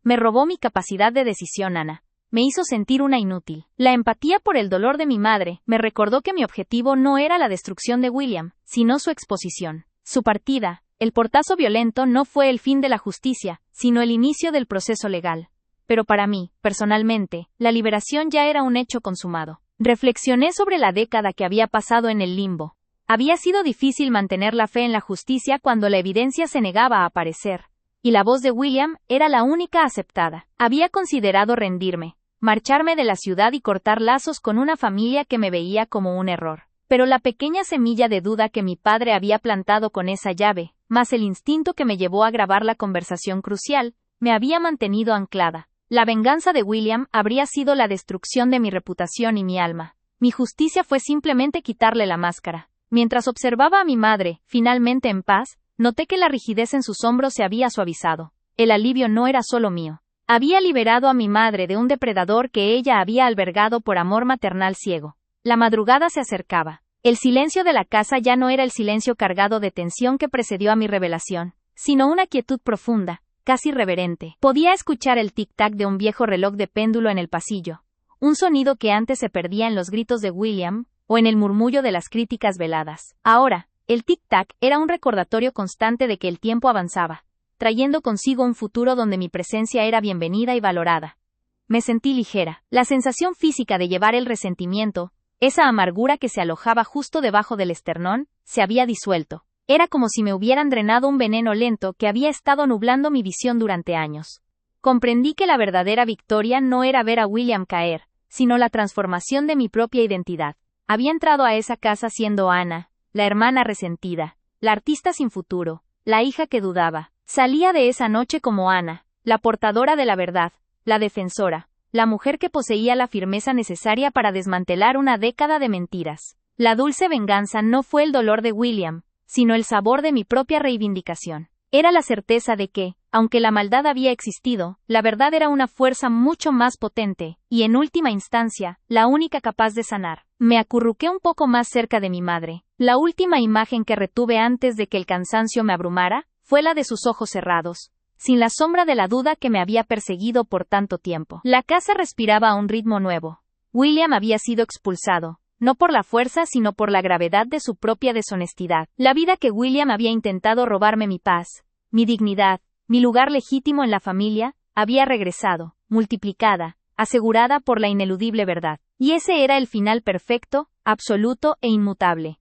Me robó mi capacidad de decisión, Ana. Me hizo sentir una inútil. La empatía por el dolor de mi madre me recordó que mi objetivo no era la destrucción de William, sino su exposición. Su partida, el portazo violento, no fue el fin de la justicia, sino el inicio del proceso legal. Pero para mí, personalmente, la liberación ya era un hecho consumado. Reflexioné sobre la década que había pasado en el limbo. Había sido difícil mantener la fe en la justicia cuando la evidencia se negaba a aparecer, y la voz de William era la única aceptada. Había considerado rendirme, marcharme de la ciudad y cortar lazos con una familia que me veía como un error. Pero la pequeña semilla de duda que mi padre había plantado con esa llave, más el instinto que me llevó a grabar la conversación crucial, me había mantenido anclada. La venganza de William habría sido la destrucción de mi reputación y mi alma. Mi justicia fue simplemente quitarle la máscara. Mientras observaba a mi madre, finalmente en paz, noté que la rigidez en sus hombros se había suavizado. El alivio no era solo mío. Había liberado a mi madre de un depredador que ella había albergado por amor maternal ciego. La madrugada se acercaba. El silencio de la casa ya no era el silencio cargado de tensión que precedió a mi revelación, sino una quietud profunda, casi reverente. Podía escuchar el tic-tac de un viejo reloj de péndulo en el pasillo, un sonido que antes se perdía en los gritos de William, o en el murmullo de las críticas veladas. Ahora, el tic-tac era un recordatorio constante de que el tiempo avanzaba, trayendo consigo un futuro donde mi presencia era bienvenida y valorada. Me sentí ligera. La sensación física de llevar el resentimiento, esa amargura que se alojaba justo debajo del esternón, se había disuelto. Era como si me hubieran drenado un veneno lento que había estado nublando mi visión durante años. Comprendí que la verdadera victoria no era ver a William caer, sino la transformación de mi propia identidad. Había entrado a esa casa siendo Ana, la hermana resentida, la artista sin futuro, la hija que dudaba. Salía de esa noche como Ana, la portadora de la verdad, la defensora, la mujer que poseía la firmeza necesaria para desmantelar una década de mentiras. La dulce venganza no fue el dolor de William, sino el sabor de mi propia reivindicación. Era la certeza de que, aunque la maldad había existido, la verdad era una fuerza mucho más potente, y en última instancia, la única capaz de sanar. Me acurruqué un poco más cerca de mi madre. La última imagen que retuve antes de que el cansancio me abrumara, fue la de sus ojos cerrados, sin la sombra de la duda que me había perseguido por tanto tiempo. La casa respiraba a un ritmo nuevo. William había sido expulsado, no por la fuerza sino por la gravedad de su propia deshonestidad. La vida que William había intentado robarme, mi paz, mi dignidad, mi lugar legítimo en la familia, había regresado, multiplicada, asegurada por la ineludible verdad. Y ese era el final perfecto, absoluto e inmutable.